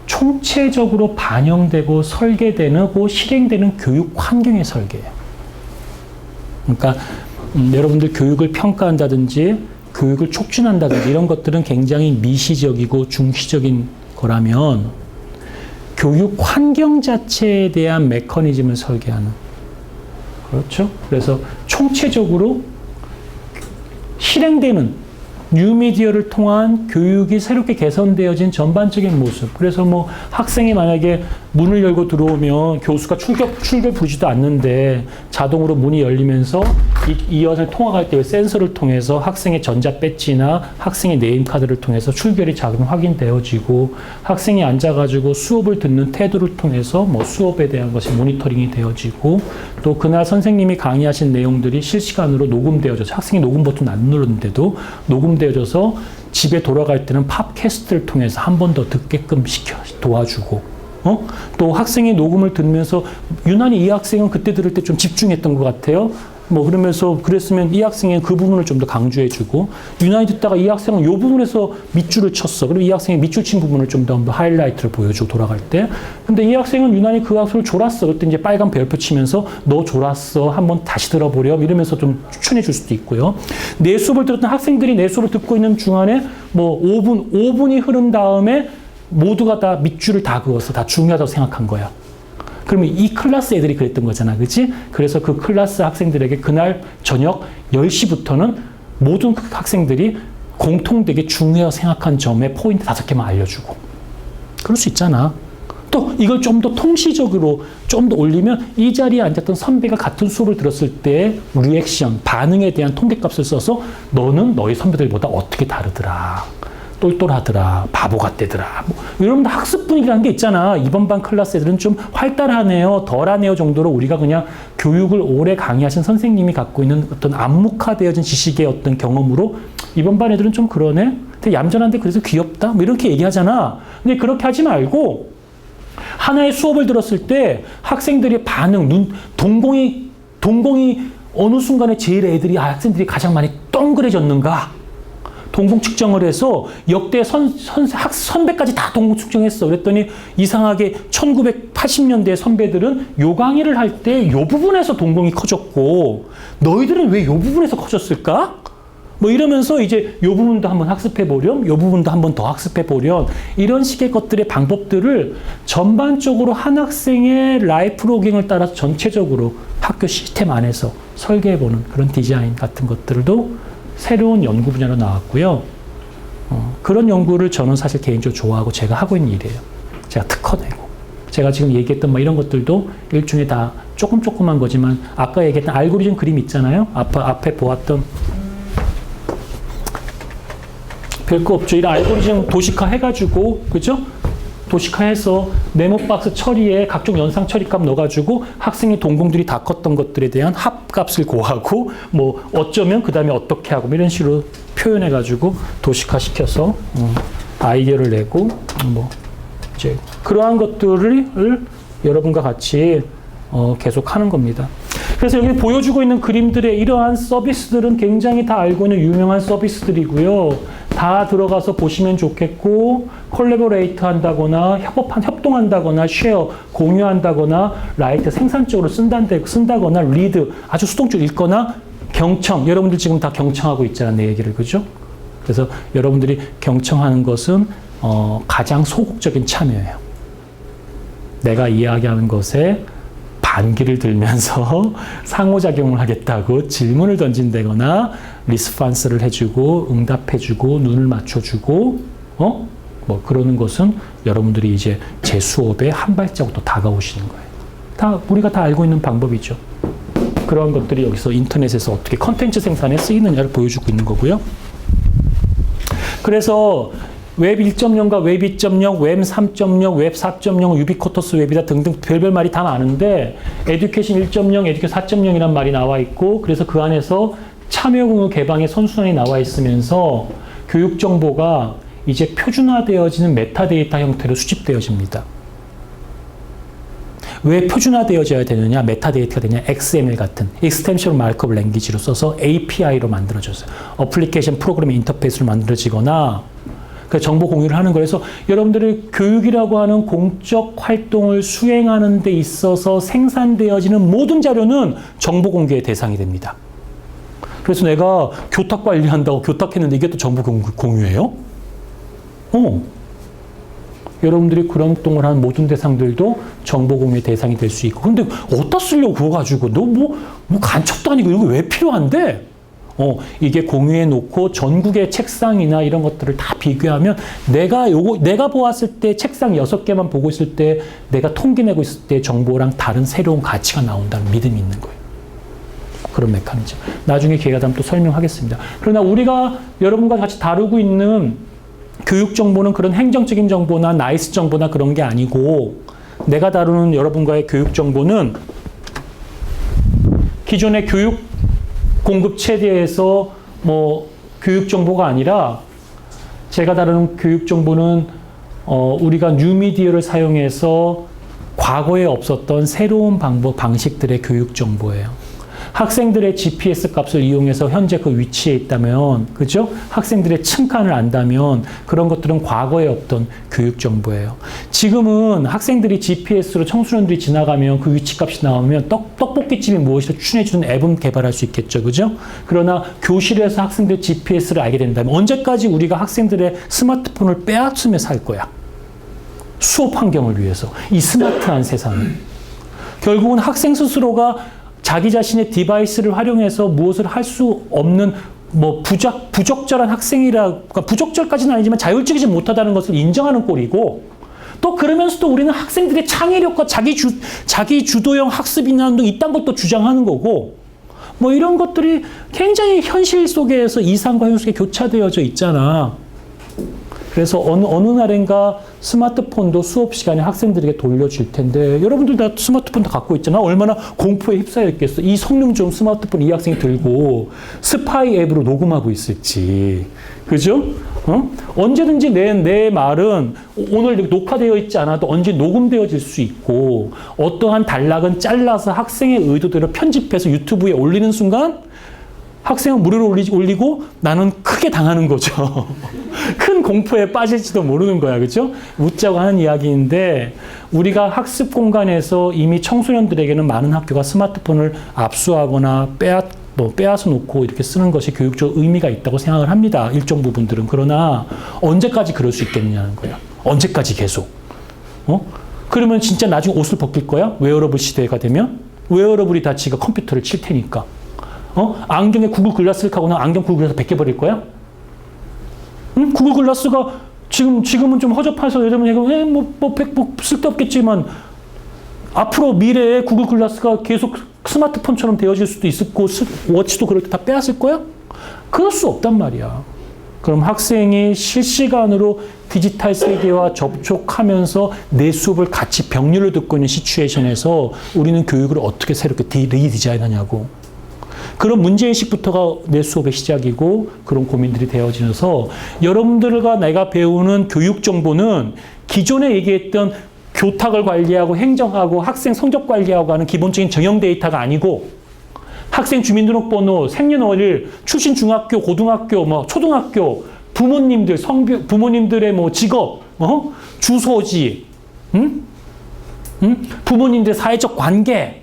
총체적으로 반영되고 설계되고 실행되는 교육 환경의 설계예요. 그러니까 여러분들 교육을 평가한다든지 교육을 촉진한다든지 이런 것들은 굉장히 미시적이고 중시적인 거라면, 교육 환경 자체에 대한 메커니즘을 설계하는, 그렇죠? 그래서 총체적으로 실행되는 뉴미디어를 통한 교육이 새롭게 개선되어진 전반적인 모습. 그래서 뭐 학생이 만약에 문을 열고 들어오면 교수가 출결 부르지도 않는데 자동으로 문이 열리면서 이어서 통학할 때 센서를 통해서 학생의 전자 배지나 학생의 네임카드를 통해서 출결이 자동 확인되어지고, 학생이 앉아가지고 수업을 듣는 태도를 통해서 뭐 수업에 대한 것이 모니터링이 되어지고, 또 그날 선생님이 강의하신 내용들이 실시간으로 녹음되어져서 학생이 녹음 버튼 안 누르는데도 녹음되어져서 집에 돌아갈 때는 팟캐스트를 통해서 한 번 더 듣게끔 도와주고, 또 학생이 녹음을 들으면서 유난히 이 학생은 그때 들을 때 좀 집중했던 것 같아요. 뭐 그러면서 그랬으면 이 학생은 그 부분을 좀 더 강조해주고, 유난히 듣다가 이 학생은 이 부분에서 밑줄을 쳤어. 그럼 이 학생이 밑줄 친 부분을 좀 더 하이라이트를 보여주고 돌아갈 때. 근데 이 학생은 유난히 그 학생을 졸았어. 그때 이제 빨간 별표 치면서 너 졸았어. 한번 다시 들어보렴. 이러면서 좀 추천해 줄 수도 있고요. 내 수업을 들었던 학생들이 내 수업을 듣고 있는 중간에 뭐 5분이 흐른 다음에 모두가 다 밑줄을 다 그었어. 다 중요하다고 생각한 거야. 그러면 이 클래스 애들이 그랬던 거잖아. 그치? 그래서 그 클래스 학생들에게 그날 저녁 10시부터는 모든 학생들이 공통되게 중요하다고 생각한 점의 포인트 5개만 알려주고. 그럴 수 있잖아. 또 이걸 좀 더 통시적으로 좀 더 올리면 이 자리에 앉았던 선배가 같은 수업을 들었을 때 리액션, 반응에 대한 통계값을 써서 너는 너희 선배들보다 어떻게 다르더라. 똘똘하더라, 바보 같대더라. 뭐, 여러분들 학습 분위기라는 게 있잖아. 이번 반 클래스 애들은 좀 활달하네요, 덜하네요 정도로 우리가 그냥 교육을 오래 강의하신 선생님이 갖고 있는 어떤 암묵화되어진 지식의 어떤 경험으로 이번 반 애들은 좀 그러네? 되게 얌전한데 그래서 귀엽다? 뭐 이렇게 얘기하잖아. 근데 그렇게 하지 말고 하나의 수업을 들었을 때 학생들의 반응, 동공이 어느 순간에 제일 학생들이 가장 많이 동그래졌는가? 동공 측정을 해서 역대 선배까지 다 동공 측정했어. 그랬더니 이상하게 1980년대 선배들은 요 강의를 할 때 요 부분에서 동공이 커졌고 너희들은 왜 요 부분에서 커졌을까? 뭐 이러면서 이제 요 부분도 한번 학습해 보렴, 요 부분도 한번 더 학습해 보렴. 이런 식의 것들의 방법들을 전반적으로 한 학생의 라이프 로깅을 따라서 전체적으로 학교 시스템 안에서 설계해 보는 그런 디자인 같은 것들도 새로운 연구 분야로 나왔고요. 그런 연구를 저는 사실 개인적으로 좋아하고 제가 하고 있는 일이에요. 제가 특허 내고. 제가 지금 얘기했던 뭐 이런 것들도 일종의 다 조금한 거지만 아까 얘기했던 알고리즘 그림 있잖아요. 앞에 보았던 별거 없죠. 이런 알고리즘 도식화 해가지고, 그죠? 도식화해서 네모박스 처리에 각종 연상 처리값 넣어가지고 학생의 동공들이 다 컸던 것들에 대한 합값을 구하고, 뭐 어쩌면 그 다음에 어떻게 하고, 이런 식으로 표현해가지고 도식화시켜서 아이디어를 내고, 뭐 이제 그러한 것들을 여러분과 같이 계속 하는 겁니다. 그래서 여기 보여주고 있는 그림들의 이러한 서비스들은 굉장히 다 알고 있는 유명한 서비스들이고요. 다 들어가서 보시면 좋겠고, 콜래보레이트 한다거나, 협동한다거나, 쉐어, 공유한다거나, 라이트 생산적으로 쓴다거나, 리드, 아주 수동적으로 읽거나, 경청. 여러분들 지금 다 경청하고 있잖아요, 내 얘기를. 그죠? 그래서 여러분들이 경청하는 것은 가장 소극적인 참여예요. 내가 이야기하는 것에 반기를 들면서 상호작용을 하겠다고 질문을 던진다거나 리스판스를 해주고 응답해주고 눈을 맞춰주고 뭐 그러는 것은 여러분들이 이제 제 수업에 한 발자국 더 다가오시는 거예요. 우리가 다 알고 있는 방법이죠. 그런 것들이 여기서 인터넷에서 어떻게 컨텐츠 생산에 쓰이느냐를 보여주고 있는 거고요. 그래서 웹 1.0과 웹 2.0, 웹 3.0, 웹 4.0, 유비쿼터스 웹이다 등등 별별 말이 다 많은데 에듀케이션 1.0, 에듀케이션 4.0이란 말이 나와 있고 그래서 그 안에서 참여공유 개방의 선순환이 나와 있으면서 교육 정보가 이제 표준화되어지는 메타데이터 형태로 수집되어집니다. 왜 표준화되어져야 되느냐, 메타데이터가 되냐, XML 같은 Extension Markup Language로 써서 API로 만들어졌어요. 어플리케이션 프로그램 인터페이스로 만들어지거나 그 정보 공유를 하는 거라서 여러분들이 교육이라고 하는 공적 활동을 수행하는 데 있어서 생산되어지는 모든 자료는 정보 공개의 대상이 됩니다. 그래서 내가 교탁 관리한다고 교탁했는데 이게 또 정보 공유예요? 여러분들이 그런 활동을 하는 모든 대상들도 정보 공유의 대상이 될 수 있고 근데 어디다 쓰려고 그거 가지고 너 뭐 간첩도 아니고 이런 게 왜 필요한데? 이게 공유해 놓고 전국의 책상이나 이런 것들을 다 비교하면 내가 보았을 때 책상 6개만 보고 있을 때 내가 통계 내고 있을 때 정보랑 다른 새로운 가치가 나온다는 믿음이 있는 거예요. 그런 메커니즘. 나중에 기회가 되면 또 설명하겠습니다. 그러나 우리가 여러분과 같이 다루고 있는 교육 정보는 그런 행정적인 정보나 나이스 정보나 그런 게 아니고 내가 다루는 여러분과의 교육 정보는 기존의 교육 공급 체계에서 뭐 교육 정보가 아니라 제가 다루는 교육 정보는 우리가 뉴미디어를 사용해서 과거에 없었던 새로운 방식들의 교육 정보예요. 학생들의 GPS 값을 이용해서 현재 그 위치에 있다면, 그죠? 학생들의 층간을 안다면 그런 것들은 과거에 없던 교육 정보예요. 지금은 학생들이 GPS로 청소년들이 지나가면 그 위치 값이 나오면 떡볶이집이 무엇이라 추천해주는 앱은 개발할 수 있겠죠, 그죠? 그러나 교실에서 학생들 GPS를 알게 된다면 언제까지 우리가 학생들의 스마트폰을 빼앗으며 살 거야? 수업 환경을 위해서. 이 스마트한 세상을. 결국은 학생 스스로가 자기 자신의 디바이스를 활용해서 무엇을 할 수 없는 뭐 부적절한 그러니까 부적절까지는 아니지만 자율적이지 못하다는 것을 인정하는 꼴이고 또 그러면서도 우리는 학생들의 창의력과 자기 주도형 학습이나 이딴 것도 주장하는 거고 뭐 이런 것들이 굉장히 현실 속에서 이상과 현실에 교차되어져 있잖아. 그래서 어느 날인가 스마트폰도 수업 시간에 학생들에게 돌려줄 텐데 여러분들 다 스마트폰 다 갖고 있잖아. 얼마나 공포에 휩싸여 있겠어. 이 성능 좋은 스마트폰 이 학생이 들고 스파이 앱으로 녹음하고 있을지. 그죠? 언제든지 내 말은 오늘 녹화되어 있지 않아도 언제 녹음되어질 수 있고 어떠한 단락은 잘라서 학생의 의도대로 편집해서 유튜브에 올리는 순간 학생은 무료로 올리고 나는 크게 당하는 거죠. 큰 공포에 빠질지도 모르는 거야. 그렇죠? 웃자고 하는 이야기인데 우리가 학습 공간에서 이미 청소년들에게는 많은 학교가 스마트폰을 압수하거나 뭐 빼앗아 놓고 이렇게 쓰는 것이 교육적 의미가 있다고 생각을 합니다. 일정 부분들은. 그러나 언제까지 그럴 수 있겠느냐는 거야. 언제까지 계속. 그러면 진짜 나중에 옷을 벗길 거야? 웨어러블 시대가 되면? 웨어러블이 다 지가 컴퓨터를 칠 테니까. 안경에 구글 글라스를 하고 나 안경 구글 글라스 벗겨버릴 거야? 응? 구글 글라스가 지금은 좀 허접해서 여러분 뭐 쓸데없겠지만 앞으로 미래에 구글 글라스가 계속 스마트폰처럼 되어질 수도 있고 워치도 그럴 때 다 빼앗을 거야? 그럴 수 없단 말이야. 그럼 학생이 실시간으로 디지털 세계와 접촉하면서 내 수업을 같이 병렬로 듣고 있는 시츄에이션에서 우리는 교육을 어떻게 새롭게 리디자인하냐고. 그런 문제의식부터가 내 수업의 시작이고 그런 고민들이 되어지면서 여러분들과 내가 배우는 교육 정보는 기존에 얘기했던 교탁을 관리하고 행정하고 학생 성적 관리하고 하는 기본적인 정형 데이터가 아니고 학생 주민등록번호, 생년월일, 출신 중학교, 고등학교, 뭐 초등학교, 부모님들, 부모님들의 뭐 직업, 주소지, 부모님들의 사회적 관계,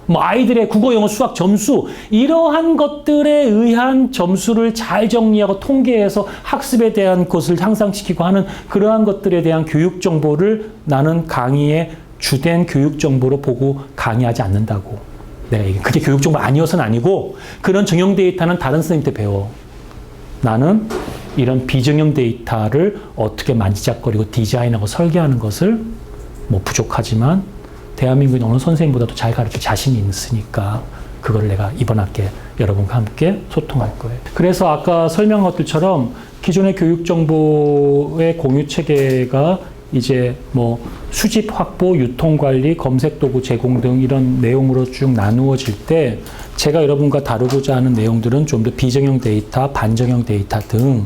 뭐 아이들의 국어, 영어, 수학 점수 이러한 것들에 의한 점수를 잘 정리하고 통계해서 학습에 대한 것을 향상시키고 하는 그러한 것들에 대한 교육 정보를 나는 강의의 주된 교육 정보로 보고 강의하지 않는다고. 네, 그게 교육 정보 아니어서는 아니고 그런 정형 데이터는 다른 선생님한테 배워. 나는 이런 비정형 데이터를 어떻게 만지작거리고 디자인하고 설계하는 것을 뭐 부족하지만 대한민국의 어느 선생님보다도 잘 가르칠 자신이 있으니까 그걸 내가 이번 학기에 여러분과 함께 소통할 거예요. 그래서 아까 설명한 것들처럼 기존의 교육정보의 공유체계가 이제 뭐 수집 확보, 유통관리, 검색도구 제공 등 이런 내용으로 쭉 나누어질 때 제가 여러분과 다루고자 하는 내용들은 좀 더 비정형 데이터, 반정형 데이터 등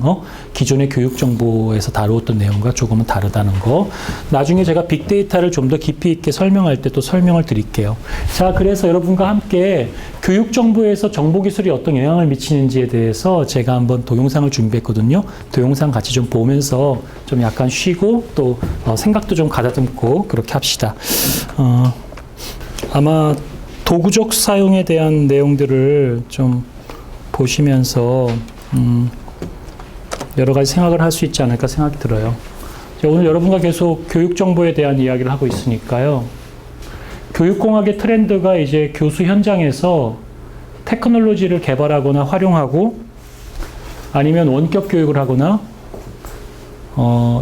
기존의 교육정보에서 다루었던 내용과 조금은 다르다는 거. 나중에 제가 빅데이터를 좀 더 깊이 있게 설명할 때 또 설명을 드릴게요. 자, 그래서 여러분과 함께 교육정보에서 정보기술이 어떤 영향을 미치는지에 대해서 제가 한번 동영상을 준비했거든요. 동영상 같이 좀 보면서 좀 약간 쉬고 또 생각도 좀 가다듬고 그렇게 합시다. 아마 도구적 사용에 대한 내용들을 좀 보시면서 여러 가지 생각을 할 수 있지 않을까 생각이 들어요. 오늘 여러분과 계속 교육정보에 대한 이야기를 하고 있으니까요. 교육공학의 트렌드가 이제 교수 현장에서 테크놀로지를 개발하거나 활용하고 아니면 원격 교육을 하거나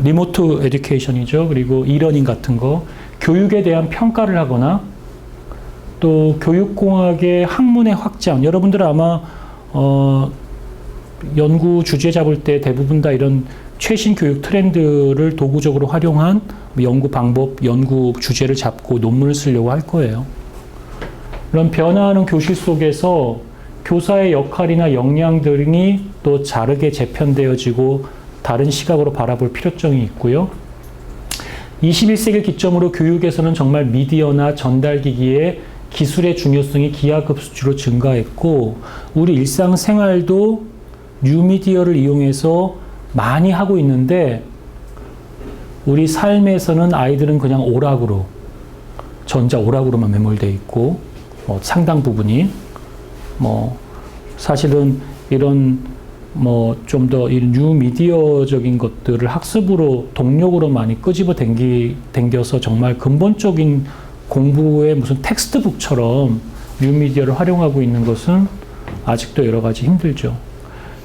리모트 에듀케이션이죠. 그리고 이러닝 같은 거, 교육에 대한 평가를 하거나 또 교육공학의 학문의 확장, 여러분들은 아마 연구 주제 잡을 때 대부분 다 이런 최신 교육 트렌드를 도구적으로 활용한 연구 방법, 연구 주제를 잡고 논문을 쓰려고 할 거예요. 이런 변화하는 교실 속에서 교사의 역할이나 역량 등이 또 다르게 재편되어지고 다른 시각으로 바라볼 필요성이 있고요. 21세기를 기점으로 교육에서는 정말 미디어나 전달기기의 기술의 중요성이 기하급수로 증가했고 우리 일상생활도 뉴미디어를 이용해서 많이 하고 있는데 우리 삶에서는 아이들은 그냥 오락으로, 전자 오락으로만 매몰되어 있고 상당 부분이 사실은 이런 좀 더 이 뉴미디어적인 것들을 학습으로 동력으로 많이 끄집어 당겨서 정말 근본적인 공부의 무슨 텍스트북처럼 뉴미디어를 활용하고 있는 것은 아직도 여러 가지 힘들죠.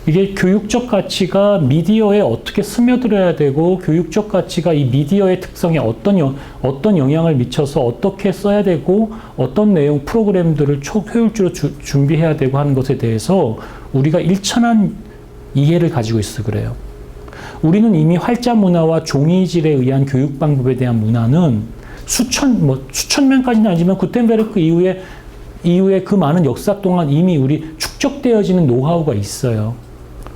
이게 교육적 가치가 미디어에 어떻게 스며들어야 되고 교육적 가치가 이 미디어의 특성에 어떤 영향을 미쳐서 어떻게 써야 되고 어떤 내용 프로그램들을 초효율적으로 준비해야 되고 하는 것에 대해서 우리가 일천한 이해를 가지고 있어 그래요. 우리는 이미 활자 문화와 종이질에 의한 교육 방법에 대한 문화는 수천 명까지는 아니지만 구텐베르크 이후에 그 많은 역사 동안 이미 우리 축적되어지는 노하우가 있어요.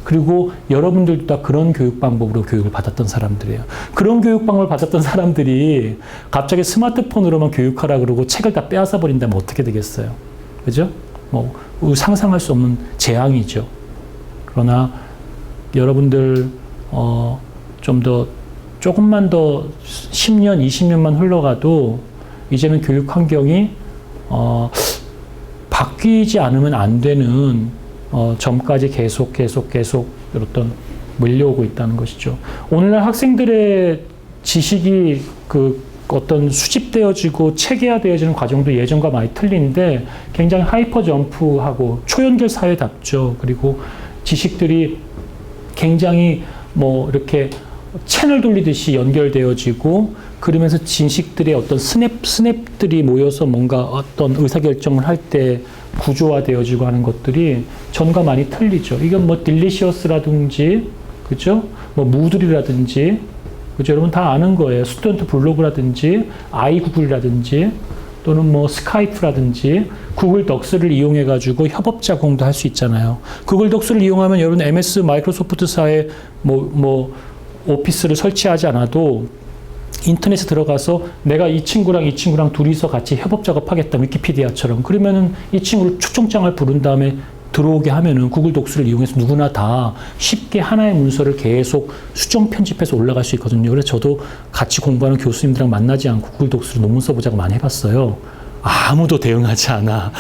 그리고 여러분들도 다 그런 교육 방법으로 교육을 받았던 사람들이에요. 그런 교육 방법을 받았던 사람들이 갑자기 스마트폰으로만 교육하라 그러고 책을 다 빼앗아 버린다면 어떻게 되겠어요? 그죠? 상상할 수 없는 재앙이죠. 그러나 여러분들 조금만 더 10년, 20년만 흘러가도 이제는 교육 환경이 바뀌지 않으면 안 되는 점까지 계속 어떤 밀려오고 있다는 것이죠. 오늘날 학생들의 지식이 어떤 수집되어지고 체계화되어지는 과정도 예전과 많이 틀린데 굉장히 하이퍼 점프하고 초연결 사회답죠. 그리고 지식들이 굉장히 이렇게 채널 돌리듯이 연결되어지고 그러면서 지식들의 어떤 스냅들이 모여서 뭔가 어떤 의사결정을 할 때 구조화되어지고 하는 것들이 전과 많이 틀리죠. 이건 딜리시어스라든지, 그죠? 무드리라든지, 그죠? 여러분 다 아는 거예요. 스튜던트 블로그라든지, 아이구글이라든지, 또는 스카이프라든지, 구글 덕스를 이용해가지고 협업 작업도 할 수 있잖아요. 구글 덕스를 이용하면 여러분 MS 마이크로소프트사의 오피스를 설치하지 않아도 인터넷에 들어가서 내가 이 친구랑 둘이서 같이 협업 작업하겠다, 위키피디아처럼. 그러면은 이 친구를 초청장을 부른 다음에 들어오게 하면은 구글 독스를 이용해서 누구나 다 쉽게 하나의 문서를 계속 수정 편집해서 올라갈 수 있거든요. 그래서 저도 같이 공부하는 교수님들이랑 만나지 않고 구글 독스로 논문 써보자고 많이 해봤어요. 아무도 대응하지 않아.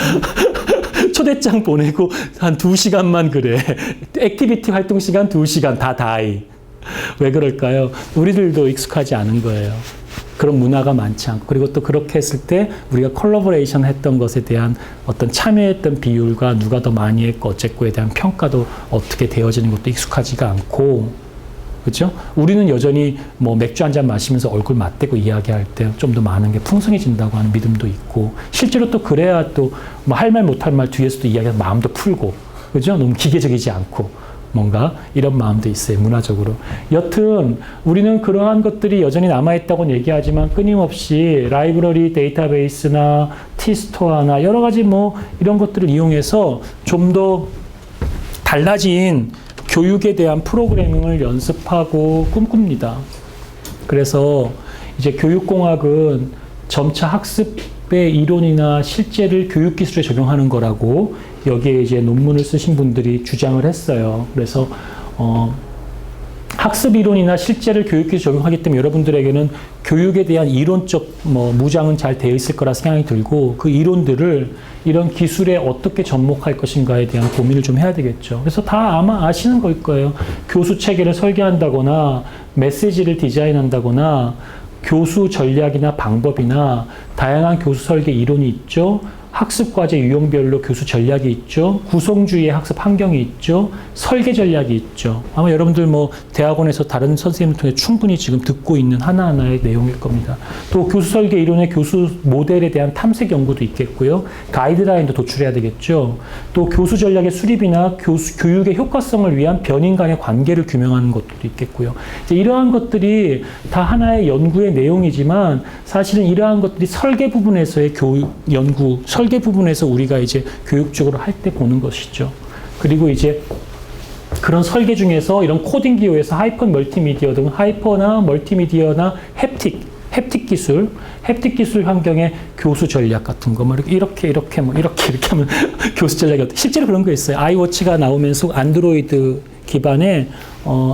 초대장 보내고 한 2시간만 그래. 액티비티 활동 시간 2시간 다 다이. 왜 그럴까요? 우리들도 익숙하지 않은 거예요. 그런 문화가 많지 않고. 그리고 또 그렇게 했을 때 우리가 콜라보레이션 했던 것에 대한 어떤 참여했던 비율과 누가 더 많이 했고 어쨌고에 대한 평가도 어떻게 되어지는 것도 익숙하지가 않고, 그렇죠? 우리는 여전히 맥주 한잔 마시면서 얼굴 맞대고 이야기할 때 좀 더 많은 게 풍성해진다고 하는 믿음도 있고, 실제로 또 그래야 또 할 말 못할 말 뒤에서도 이야기해서 마음도 풀고, 그죠? 너무 기계적이지 않고 뭔가 이런 마음도 있어요, 문화적으로. 여튼 우리는 그러한 것들이 여전히 남아있다고 얘기하지만 끊임없이 라이브러리 데이터베이스나 티스토어나 여러 가지 이런 것들을 이용해서 좀 더 달라진 교육에 대한 프로그래밍을 연습하고 꿈꿉니다. 그래서 이제 교육공학은 점차 학습의 이론이나 실제를 교육기술에 적용하는 거라고 여기에 이제 논문을 쓰신 분들이 주장을 했어요. 그래서 학습 이론이나 실제를 교육기술에 적용하기 때문에 여러분들에게는 교육에 대한 이론적 무장은 잘 되어 있을 거라 생각이 들고, 그 이론들을 이런 기술에 어떻게 접목할 것인가에 대한 고민을 좀 해야 되겠죠. 그래서 다 아마 아시는 걸 거예요. 교수 체계를 설계한다거나 메시지를 디자인한다거나 교수 전략이나 방법이나 다양한 교수 설계 이론이 있죠. 학습과제 유형별로 교수 전략이 있죠. 구성주의의 학습 환경이 있죠. 설계 전략이 있죠. 아마 여러분들 대학원에서 다른 선생님을 통해 충분히 지금 듣고 있는 하나하나의 내용일 겁니다. 또 교수 설계 이론의 교수 모델에 대한 탐색 연구도 있겠고요. 가이드라인도 도출해야 되겠죠. 또 교수 전략의 수립이나 교육의 효과성을 위한 변인 간의 관계를 규명하는 것도 있겠고요. 이제 이러한 것들이 다 하나의 연구의 내용이지만 사실은 이러한 것들이 설계 부분에서의 연구, 설계 부분에서 우리가 이제 교육적으로 할 때 보는 것이죠. 그리고 이제 그런 설계 중에서 이런 코딩 기호에서 하이퍼 멀티미디어 등 하이퍼나 멀티미디어나 햅틱 기술 환경의 교수 전략 같은 거 이렇게 하면 교수 전략이 실제로 그런 거 있어요. 아이워치가 나오면서 안드로이드 기반의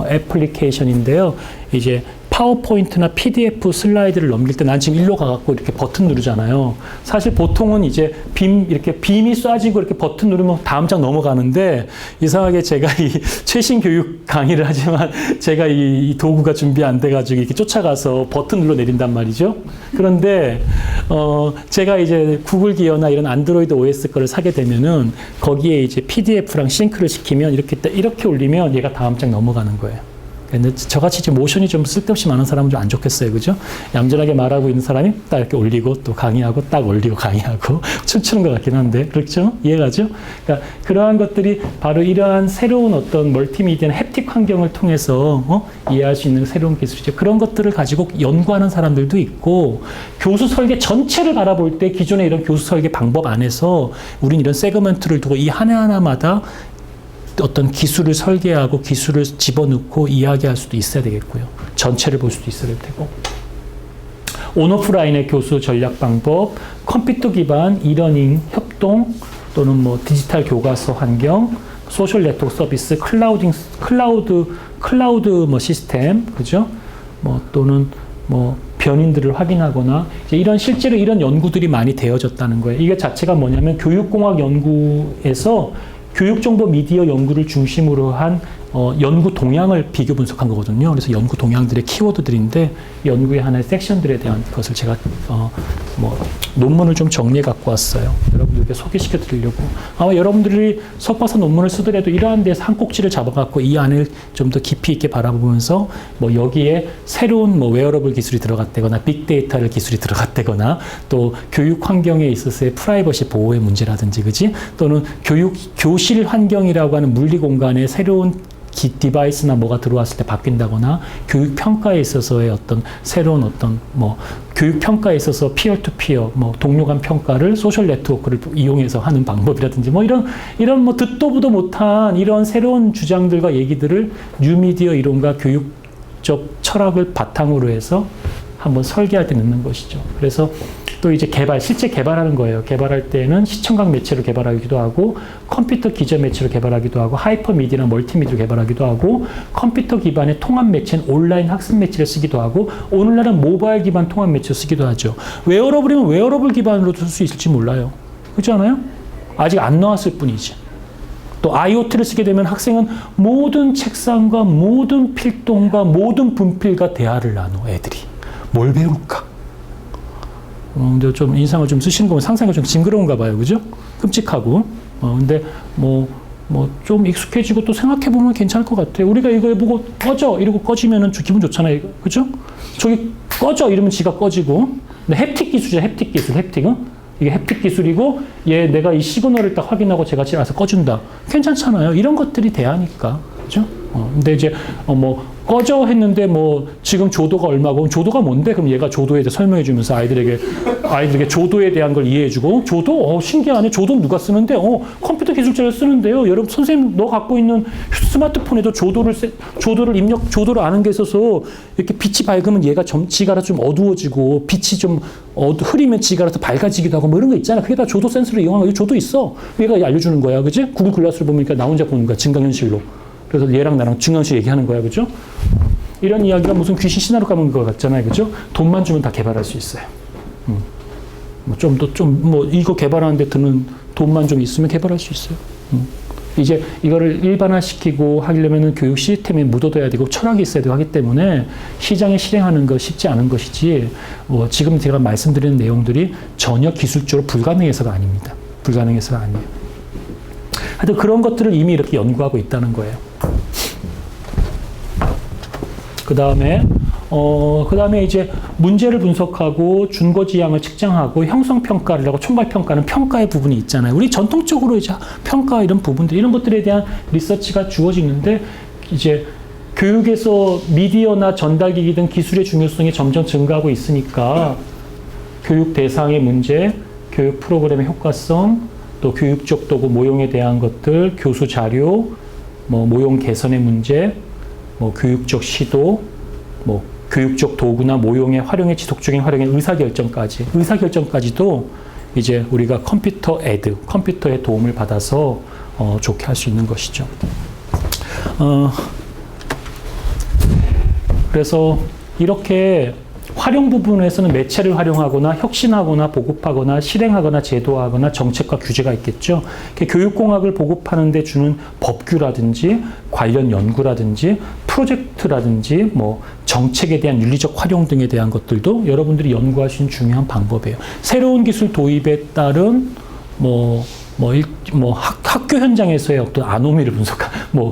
애플리케이션인데요. 이제 파워포인트나 PDF 슬라이드를 넘길 때 난 지금 일로 가갖고 이렇게 버튼 누르잖아요. 사실 보통은 이제 이렇게 빔이 쏴지고 이렇게 버튼 누르면 다음 장 넘어가는데, 이상하게 제가 이 최신 교육 강의를 하지만 제가 이 도구가 준비 안 돼가지고 이렇게 쫓아가서 버튼 눌러 내린단 말이죠. 그런데, 제가 이제 구글 기어나 이런 안드로이드 OS 거를 사게 되면은 거기에 이제 PDF랑 싱크를 시키면 이렇게 올리면 얘가 다음 장 넘어가는 거예요. 근데 저같이 지금 모션이 좀 쓸데없이 많은 사람은 좀 안 좋겠어요. 그죠? 얌전하게 말하고 있는 사람이 딱 이렇게 올리고 또 강의하고 딱 올리고 강의하고 춤추는 것 같긴 한데, 그렇죠? 이해가죠? 그러니까 그러한 것들이 바로 이러한 새로운 어떤 멀티미디어나 햅틱 환경을 통해서 이해할 수 있는 새로운 기술이죠. 그런 것들을 가지고 연구하는 사람들도 있고, 교수 설계 전체를 바라볼 때 기존의 이런 교수 설계 방법 안에서 우린 이런 세그먼트를 두고 이 하나하나마다 어떤 기술을 설계하고 기술을 집어넣고 이야기할 수도 있어야 되겠고요. 전체를 볼 수도 있어야 될 테고. 온오프라인의 교수 전략 방법, 컴퓨터 기반 이러닝 협동, 또는 디지털 교과서 환경, 소셜 네트워크 서비스, 클라우드 시스템, 그죠? 또는 변인들을 확인하거나 이제 이런 실제로 이런 연구들이 많이 되어졌다는 거예요. 이게 자체가 뭐냐면 교육공학 연구에서 교육정보 미디어 연구를 중심으로 한 연구 동향을 비교 분석한 거거든요. 그래서 연구 동향들의 키워드들인데 연구의 하나의 섹션들에 대한 것을 제가 논문을 좀 정리해 갖고 왔어요. 여러분들께 소개시켜 드리려고. 아마 여러분들이 석박사 논문을 쓰더라도 이러한 데서 한 꼭지를 잡아 갖고 이 안을 좀 더 깊이 있게 바라보면서 여기에 새로운 웨어러블 기술이 들어갔다거나 빅데이터를 기술이 들어갔다거나 또 교육 환경에 있어서의 프라이버시 보호의 문제라든지 그지? 또는 교실 환경이라고 하는 물리 공간에 새로운 디바이스나 뭐가 들어왔을 때 바뀐다거나 교육 평가에 있어서의 어떤 새로운 교육 평가에 있어서 피어 투 피어 동료 간 평가를 소셜 네트워크를 이용해서 하는 방법이라든지 이런 듣도 보도 못한 이런 새로운 주장들과 얘기들을 뉴미디어 이론과 교육적 철학을 바탕으로 해서 한번 설계할 때 넣는 것이죠. 그래서 또 이제 실제 개발하는 거예요. 개발할 때는 시청각 매체로 개발하기도 하고, 컴퓨터 기저 매체로 개발하기도 하고, 하이퍼미디어나 멀티미디어로 개발하기도 하고, 컴퓨터 기반의 통합 매체는 온라인 학습 매체를 쓰기도 하고, 오늘날은 모바일 기반 통합 매체를 쓰기도 하죠. 웨어러블이면 웨어러블 기반으로도 쓸 수 있을지 몰라요. 그렇지 않아요? 아직 안 나왔을 뿐이지. 또 IoT를 쓰게 되면 학생은 모든 책상과 모든 필동과 모든 분필과 대화를 나눠 애들이. 뭘 배울까? 근데 좀 인상을 좀 쓰시는 거면 상상이 좀 징그러운가 봐요. 그죠? 끔찍하고. 근데 좀 익숙해지고 또 생각해보면 괜찮을 것 같아요. 우리가 이거 보고 꺼져! 이러고 꺼지면은 기분 좋잖아요. 그죠? 저기 꺼져! 이러면 지가 꺼지고. 근데 햅틱 기술이죠. 햅틱 기술. 햅틱은? 이게 햅틱 기술이고, 내가 이 시그널을 딱 확인하고 제가 지나서 꺼준다. 괜찮잖아요. 이런 것들이 돼야니까. 그죠? 근데 이제, 꺼져 했는데 지금 조도가 얼마고, 조도가 뭔데? 그럼 얘가 조도에 대해 설명해 주면서 아이들에게 조도에 대한 걸 이해해 주고, 조도? 신기하네. 조도는 누가 쓰는데? 컴퓨터 기술자가 쓰는데요. 여러분, 선생님, 너 갖고 있는 스마트폰에도 조도를 아는 게 있어서 이렇게 빛이 밝으면 얘가 지가 알아서 좀 어두워지고, 빛이 좀 흐리면 지가 알아서 밝아지기도 하고, 이런 거 있잖아. 그게 다 조도 센서를 이용한 거예요. 조도 있어. 얘가 알려주는 거야. 그지? 구글 글라스를 보니까 나 혼자 보는 거야. 증강현실로. 그래서 얘랑 나랑 증강현실 얘기하는 거야. 그죠? 이런 이야기가 무슨 귀신 신화로 까먹은 것 같잖아요. 그죠? 돈만 주면 다 개발할 수 있어요. 이거 개발하는데 드는 돈만 좀 있으면 개발할 수 있어요. 이제 이거를 일반화시키고 하려면은 교육 시스템에 묻어둬야 되고 철학이 있어야 되고 하기 때문에 시장에 실행하는 거 쉽지 않은 것이지, 지금 제가 말씀드리는 내용들이 전혀 기술적으로 불가능해서가 아닙니다. 불가능해서가 아니에요. 하여튼 그런 것들을 이미 이렇게 연구하고 있다는 거예요. 그 다음에 이제 문제를 분석하고 준거지향을 측정하고 형성평가를 하고 총괄평가는 평가의 부분이 있잖아요. 우리 전통적으로 이제 평가 이런 부분들, 이런 것들에 대한 리서치가 주어지는데, 이제 교육에서 미디어나 전달기기 등 기술의 중요성이 점점 증가하고 있으니까 교육 대상의 문제, 교육 프로그램의 효과성, 또 교육적 도구 모형에 대한 것들, 교수 자료, 모형 개선의 문제, 교육적 시도, 교육적 도구나 모형의 활용의 지속적인 활용의 의사결정까지도 이제 우리가 컴퓨터의 도움을 받아서 좋게 할 수 있는 것이죠. 그래서 이렇게 활용 부분에서는 매체를 활용하거나 혁신하거나 보급하거나 실행하거나 제도하거나 정책과 규제가 있겠죠. 교육공학을 보급하는 데 주는 법규라든지 관련 연구라든지 프로젝트라든지 정책에 대한 윤리적 활용 등에 대한 것들도 여러분들이 연구할 수 있는 중요한 방법이에요. 새로운 기술 도입에 따른 학교 현장에서의 어떤 아노미를 분석한,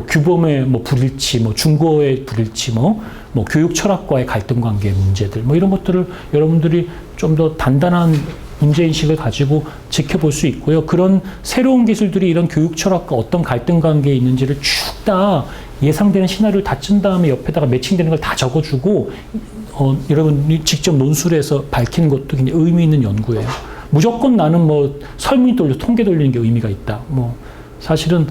규범의 불일치, 중고의 불일치, 교육 철학과의 갈등 관계 문제들, 이런 것들을 여러분들이 좀 더 단단한 문제인식을 가지고 지켜볼 수 있고요. 그런 새로운 기술들이 이런 교육 철학과 어떤 갈등 관계에 있는지를 쭉 다 예상되는 시나리오를 다 쓴 다음에 옆에다가 매칭되는 걸 다 적어주고, 여러분이 직접 논술을 해서 밝히는 것도 굉장히 의미 있는 연구예요. 무조건 나는 설문 통계 돌리는 게 의미가 있다. 사실은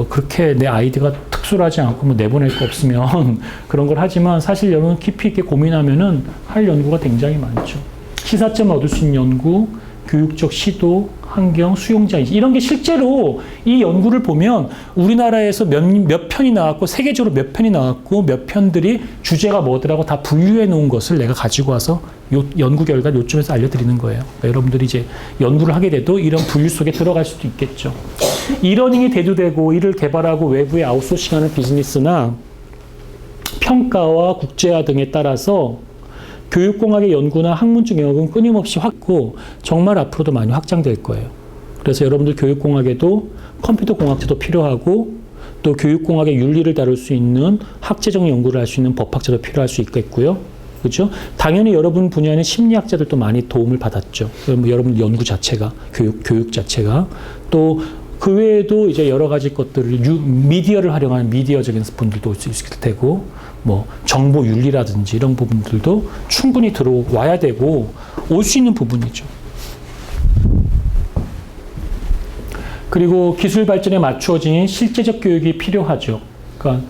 그렇게 내 아이디어가 특수하지 않고 내보낼 거 없으면 그런 걸 하지만, 사실 여러분 깊이 있게 고민하면은 할 연구가 굉장히 많죠. 시사점을 얻을 수 있는 연구, 교육적 시도, 환경, 수용자 인식 이런 게 실제로 이 연구를 보면 우리나라에서 몇 편이 나왔고 세계적으로 몇 편이 나왔고 몇 편들이 주제가 뭐더라고 다 분류해 놓은 것을 내가 가지고 와서 연구 결과 요점에서 알려드리는 거예요. 그러니까 여러분들이 이제 연구를 하게 돼도 이런 분류 속에 들어갈 수도 있겠죠. 이러닝이 대두되고 이를 개발하고 외부에 아웃소싱하는 비즈니스나 평가와 국제화 등에 따라서 교육공학의 연구나 학문적 영역은 끊임없이 확고 정말 앞으로도 많이 확장될 거예요. 그래서 여러분들 교육공학에도 컴퓨터 공학자도 필요하고 또 교육공학의 윤리를 다룰 수 있는 학제적 연구를 할 수 있는 법학자도 필요할 수 있겠고요. 그렇죠? 당연히 여러분 분야는 심리학자들도 많이 도움을 받았죠. 여러분 연구 자체가 교육 자체가 또 그 외에도 이제 여러 가지 것들을 미디어를 활용하는 미디어적인 분들도 올 수 있을 테고 뭐 정보 윤리라든지 이런 부분들도 충분히 들어와야 되고 올 수 있는 부분이죠. 그리고 기술 발전에 맞추어진 실제적 교육이 필요하죠. 그러니까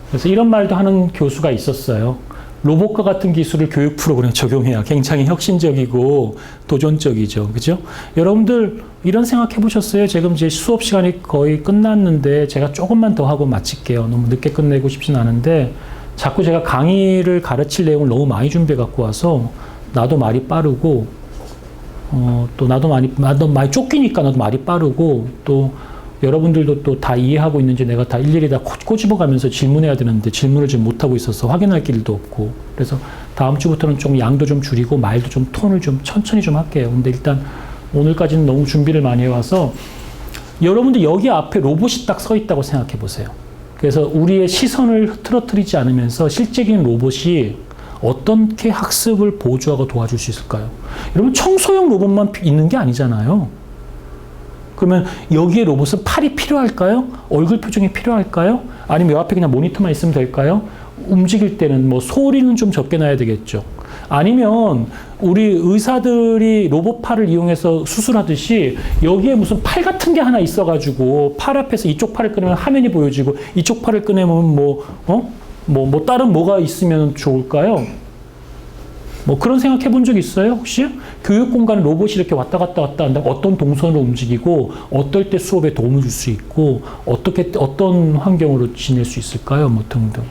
그래서 이런 말도 하는 교수가 있었어요. 로봇과 같은 기술을 교육 프로그램에 적용해야 굉장히 혁신적이고 도전적이죠. 그죠? 여러분들 이런 생각 해보셨어요? 지금 이제 수업 시간이 거의 끝났는데 제가 조금만 더 하고 마칠게요. 너무 늦게 끝내고 싶진 않은데 자꾸 제가 강의를 가르칠 내용을 너무 많이 준비해 갖고 와서 나도 말이 빠르고 또 나도 많이 쫓기니까 나도 말이 빠르고 또 여러분들도 또 다 이해하고 있는지 내가 다 일일이 다 꼬집어가면서 질문해야 되는데 질문을 지금 못하고 있어서 확인할 길도 없고 그래서 다음 주부터는 좀 양도 좀 줄이고 말도 좀 톤을 좀 천천히 좀 할게요. 근데 일단 오늘까지는 너무 준비를 많이 해와서 여러분들 여기 앞에 로봇이 딱 서 있다고 생각해 보세요. 그래서 우리의 시선을 흐트러뜨리지 않으면서 실제적인 로봇이 어떻게 학습을 보조하고 도와줄 수 있을까요? 여러분 청소용 로봇만 있는 게 아니잖아요. 그러면 여기에 로봇은 팔이 필요할까요? 얼굴 표정이 필요할까요? 아니면 요 앞에 그냥 모니터만 있으면 될까요? 움직일 때는 뭐 소리는 좀 적게 나야 되겠죠. 아니면 우리 의사들이 로봇 팔을 이용해서 수술하듯이 여기에 무슨 팔 같은 게 하나 있어가지고 팔 앞에서 이쪽 팔을 꺼내면 화면이 보여지고 이쪽 팔을 꺼내면 뭐 다른 뭐가 있으면 좋을까요? 뭐 그런 생각 해본 적 있어요? 혹시? 교육 공간에 로봇이 이렇게 왔다 갔다 한다. 어떤 동선으로 움직이고 어떨 때 수업에 도움을 줄 수 있고 어떤 환경으로 지낼 수 있을까요? 뭐 등등.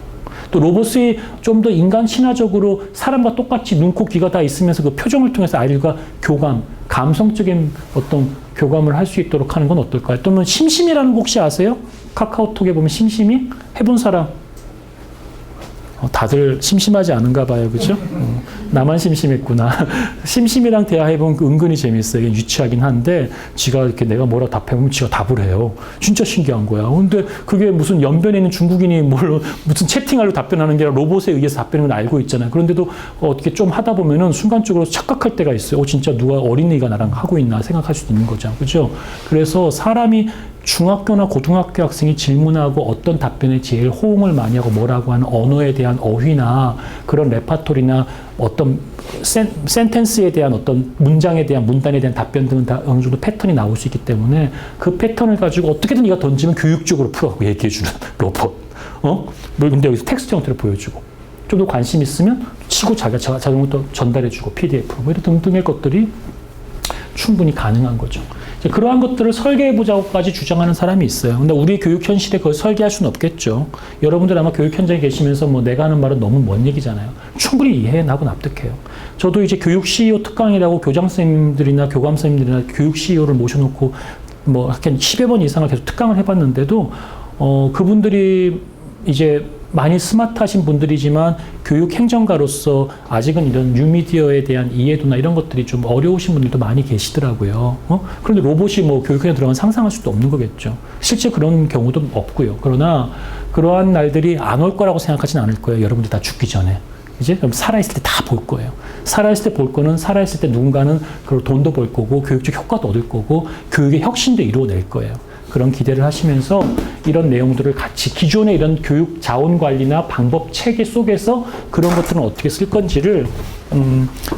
또 로봇이 좀 더 인간 친화적으로 사람과 똑같이 눈, 코, 귀가 다 있으면서 그 표정을 통해서 아이들과 감성적인 어떤 교감을 할 수 있도록 하는 건 어떨까요? 또는 심심이라는 거 혹시 아세요? 카카오톡에 보면 심심이? 해본 사람? 다들 심심하지 않은가 봐요. 그죠? 나만 심심했구나. 심심이랑 대화해보면 은근히 재밌어요. 유치하긴 한데 지가 이렇게 내가 뭐라 답해보면 지가 답을 해요. 진짜 신기한 거야. 근데 그게 무슨 연변에 있는 중국인이 무슨 채팅하려 답변하는 게 아니라 로봇에 의해서 답변을 알고 있잖아요. 그런데도 어떻게 좀 하다 보면은 순간적으로 착각할 때가 있어요. 진짜 누가 어린이가 나랑 하고 있나 생각할 수도 있는 거죠. 그죠? 그래서 사람이 중학교나 고등학교 학생이 질문하고 어떤 답변에 제일 호응을 많이 하고 뭐라고 하는 언어에 대한 어휘나 그런 레파토리나 어떤 센텐스에 대한 어떤 문장에 대한 문단에 대한 답변 등은 다 어느 정도 패턴이 나올 수 있기 때문에 그 패턴을 가지고 어떻게든 네가 던지면 교육적으로 풀어가고 얘기해주는 로봇. 근데 여기서 텍스트 형태로 보여주고 좀 더 관심 있으면 치고 자기가 자동으로 또 전달해주고 PDF로 뭐 이런 등등의 것들이 충분히 가능한 거죠. 그러한 것들을 설계해보자고까지 주장하는 사람이 있어요. 근데 우리 교육 현실에 그걸 설계할 수는 없겠죠. 여러분들 아마 교육 현장에 계시면서 뭐 내가 하는 말은 너무 먼 얘기잖아요. 충분히 이해하고 납득해요. 저도 이제 교육 CEO 특강이라고 교장 선생님들이나 교감 선생님들이나 교육 CEO를 모셔놓고 뭐 한 10여 번 이상을 계속 특강을 해봤는데도 그분들이 이제 많이 스마트하신 분들이지만 교육 행정가로서 아직은 이런 뉴미디어에 대한 이해도나 이런 것들이 좀 어려우신 분들도 많이 계시더라고요. 그런데 로봇이 뭐 교육에 들어가면 상상할 수도 없는 거겠죠. 실제 그런 경우도 없고요. 그러나 그러한 날들이 안 올 거라고 생각하진 않을 거예요. 여러분들 다 죽기 전에. 이제 그럼 살아있을 때 다 볼 거예요. 살아있을 때 볼 거는 살아있을 때 누군가는 그 돈도 벌 거고 교육적 효과도 얻을 거고 교육의 혁신도 이루어낼 거예요. 그런 기대를 하시면서 이런 내용들을 같이 기존의 이런 교육 자원 관리나 방법 체계 속에서 그런 것들은 어떻게 쓸 건지를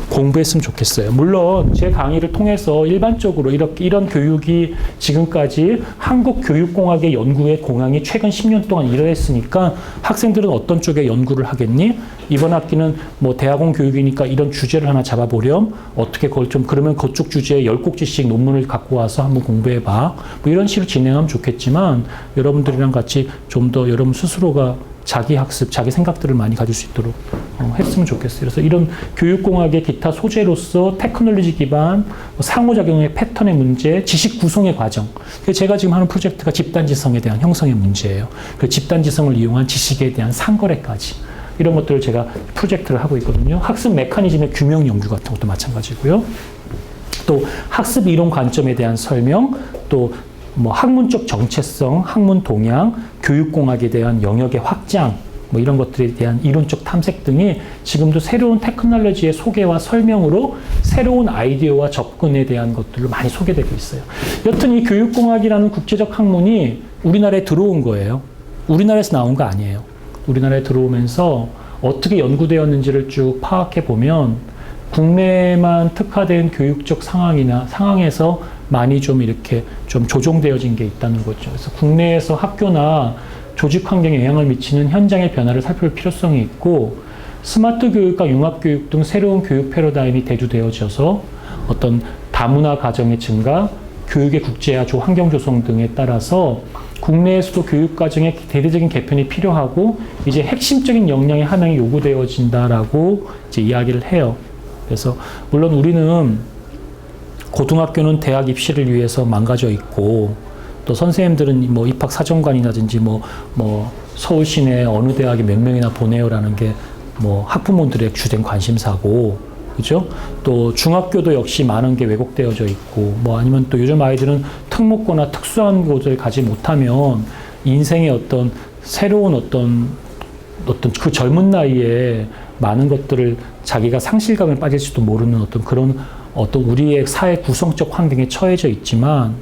공부했으면 좋겠어요. 물론 제 강의를 통해서 일반적으로 이런 교육이 지금까지 한국교육공학의 연구의 공항이 최근 10년 동안 이러했으니까 학생들은 어떤 쪽에 연구를 하겠니? 이번 학기는 뭐 대학원 교육이니까 이런 주제를 하나 잡아보렴. 어떻게 그걸 좀 그러면 그쪽 주제에 10꼭지씩 논문을 갖고 와서 한번 공부해봐. 뭐 이런 식으로 진행하면 좋겠지만 여러분들이랑 같이 좀 더 여러분 스스로가 자기 학습, 자기 생각들을 많이 가질 수 있도록 했으면 좋겠어요. 그래서 이런 교육공학의 기타 소재로서 테크놀로지 기반, 상호작용의 패턴의 문제, 지식 구성의 과정. 제가 지금 하는 프로젝트가 집단지성에 대한 형성의 문제예요. 그 집단지성을 이용한 지식에 대한 상거래까지. 이런 것들을 제가 프로젝트를 하고 있거든요. 학습 메커니즘의 규명 연구 같은 것도 마찬가지고요. 또 학습 이론 관점에 대한 설명, 또 뭐 학문적 정체성, 학문 동향, 교육공학에 대한 영역의 확장, 뭐 이런 것들에 대한 이론적 탐색 등이 지금도 새로운 테크놀로지의 소개와 설명으로 새로운 아이디어와 접근에 대한 것들로 많이 소개되고 있어요. 여튼 이 교육공학이라는 국제적 학문이 우리나라에 들어온 거예요. 우리나라에서 나온 거 아니에요. 우리나라에 들어오면서 어떻게 연구되었는지를 쭉 파악해 보면 국내에만 특화된 교육적 상황에서 많이 좀 이렇게 좀 조종되어진 게 있다는 거죠. 그래서 국내에서 학교나 조직 환경에 영향을 미치는 현장의 변화를 살펴볼 필요성이 있고 스마트 교육과 융합 교육 등 새로운 교육 패러다임이 대두되어져서 어떤 다문화 과정의 증가, 교육의 국제화, 환경 조성 등에 따라서 국내에서도 교육 과정의 대대적인 개편이 필요하고 이제 핵심적인 역량의 함양이 요구되어진다라고 이제 이야기를 해요. 그래서 물론 우리는 고등학교는 대학 입시를 위해서 망가져 있고 또 선생님들은 뭐 입학 사정관이라든지 뭐 서울 시내 어느 대학에 몇 명이나 보내요라는 게 뭐 학부모들의 주된 관심사고 그죠? 또 중학교도 역시 많은 게 왜곡되어져 있고 뭐 아니면 또 요즘 아이들은 특목고나 특수한 곳을 가지 못하면 인생의 어떤 새로운 어떤 그 젊은 나이에 많은 것들을 자기가 상실감에 빠질지도 모르는 어떤 우리의 사회 구성적 환경에 처해져 있지만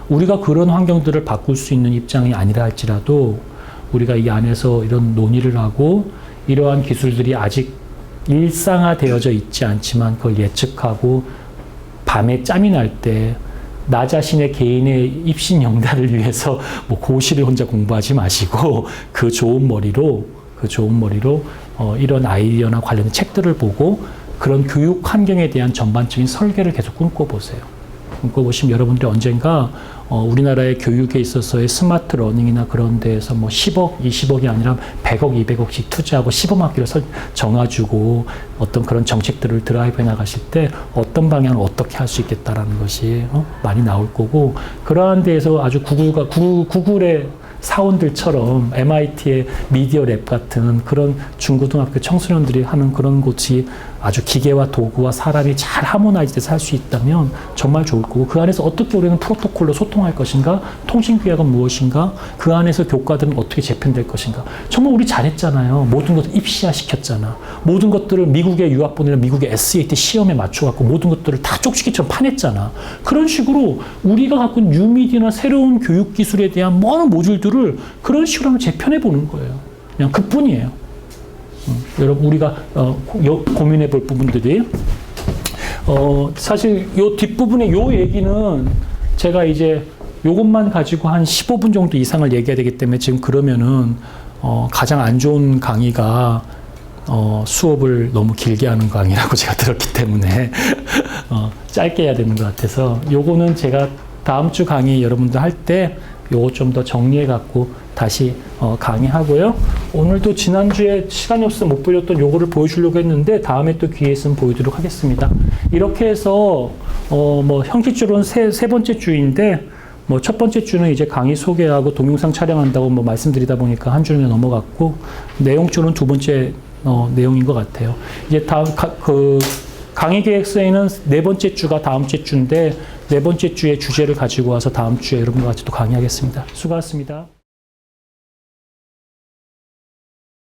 우리가 그런 환경들을 바꿀 수 있는 입장이 아니라 할지라도 우리가 이 안에서 이런 논의를 하고 이러한 기술들이 아직 일상화되어져 있지 않지만 그걸 예측하고 밤에 짬이 날 때 나 자신의 개인의 입신 영달을 위해서 뭐 고시를 혼자 공부하지 마시고 그 좋은 머리로 이런 아이디어나 관련된 책들을 보고 그런 교육 환경에 대한 전반적인 설계를 계속 꿈꿔보세요. 꿈꿔보시면 여러분들이 언젠가 우리나라의 교육에 있어서의 스마트 러닝이나 그런 데에서 뭐 10억, 20억이 아니라 100억, 200억씩 투자하고 시범학기를 정해주고 어떤 그런 정책들을 드라이브해 나가실 때 어떤 방향을 어떻게 할 수 있겠다라는 것이 많이 나올 거고 그러한 데에서 아주 구글의 사원들처럼 MIT의 미디어 랩 같은 그런 중고등학교 청소년들이 하는 그런 곳이 아주 기계와 도구와 사람이 잘 하모나이즈 돼서 할 수 있다면 정말 좋을 거고 그 안에서 어떻게 우리는 프로토콜로 소통할 것인가 통신규약은 무엇인가 그 안에서 교과들은 어떻게 재편될 것인가 정말 우리 잘했잖아요. 모든 것을 입시화 시켰잖아. 모든 것들을 미국에 유학 보내는 미국의 SAT 시험에 맞춰갖고 모든 것들을 다 쪽지기처럼 파냈잖아. 그런 식으로 우리가 갖고 있는 뉴미디어나 새로운 교육 기술에 대한 많은 모듈들을 그런 식으로 한번 재편해 보는 거예요. 그냥 그뿐이에요. 여러분 우리가 고민해 볼 부분들이 사실 요 뒷부분의 요 얘기는 제가 이제 요것만 가지고 한 15분 정도 이상을 얘기해야 되기 때문에 지금 그러면은 가장 안 좋은 강의가 수업을 너무 길게 하는 강의라고 제가 들었기 때문에 짧게 해야 되는 것 같아서 요거는 제가 다음 주 강의 여러분들 할 때 요거 좀 더 정리해 갖고 다시 강의하고요. 오늘도 지난주에 시간이 없어서 못 보여줬던 요거를 보여주려고 했는데 다음에 또 기회 있으면 보여드리도록 하겠습니다. 이렇게 해서 뭐 형식적으로는 세 번째 주인데 뭐 첫 번째 주는 이제 강의 소개하고 동영상 촬영한다고 뭐 말씀드리다 보니까 한 주는 넘어갔고 내용주는 두 번째 내용인 것 같아요. 이제 다음 강의 계획서에는 네 번째 주가 다음 주인데 네 번째 주의 주제를 가지고 와서 다음 주에 여러분과 같이 또 강의하겠습니다. 수고하셨습니다.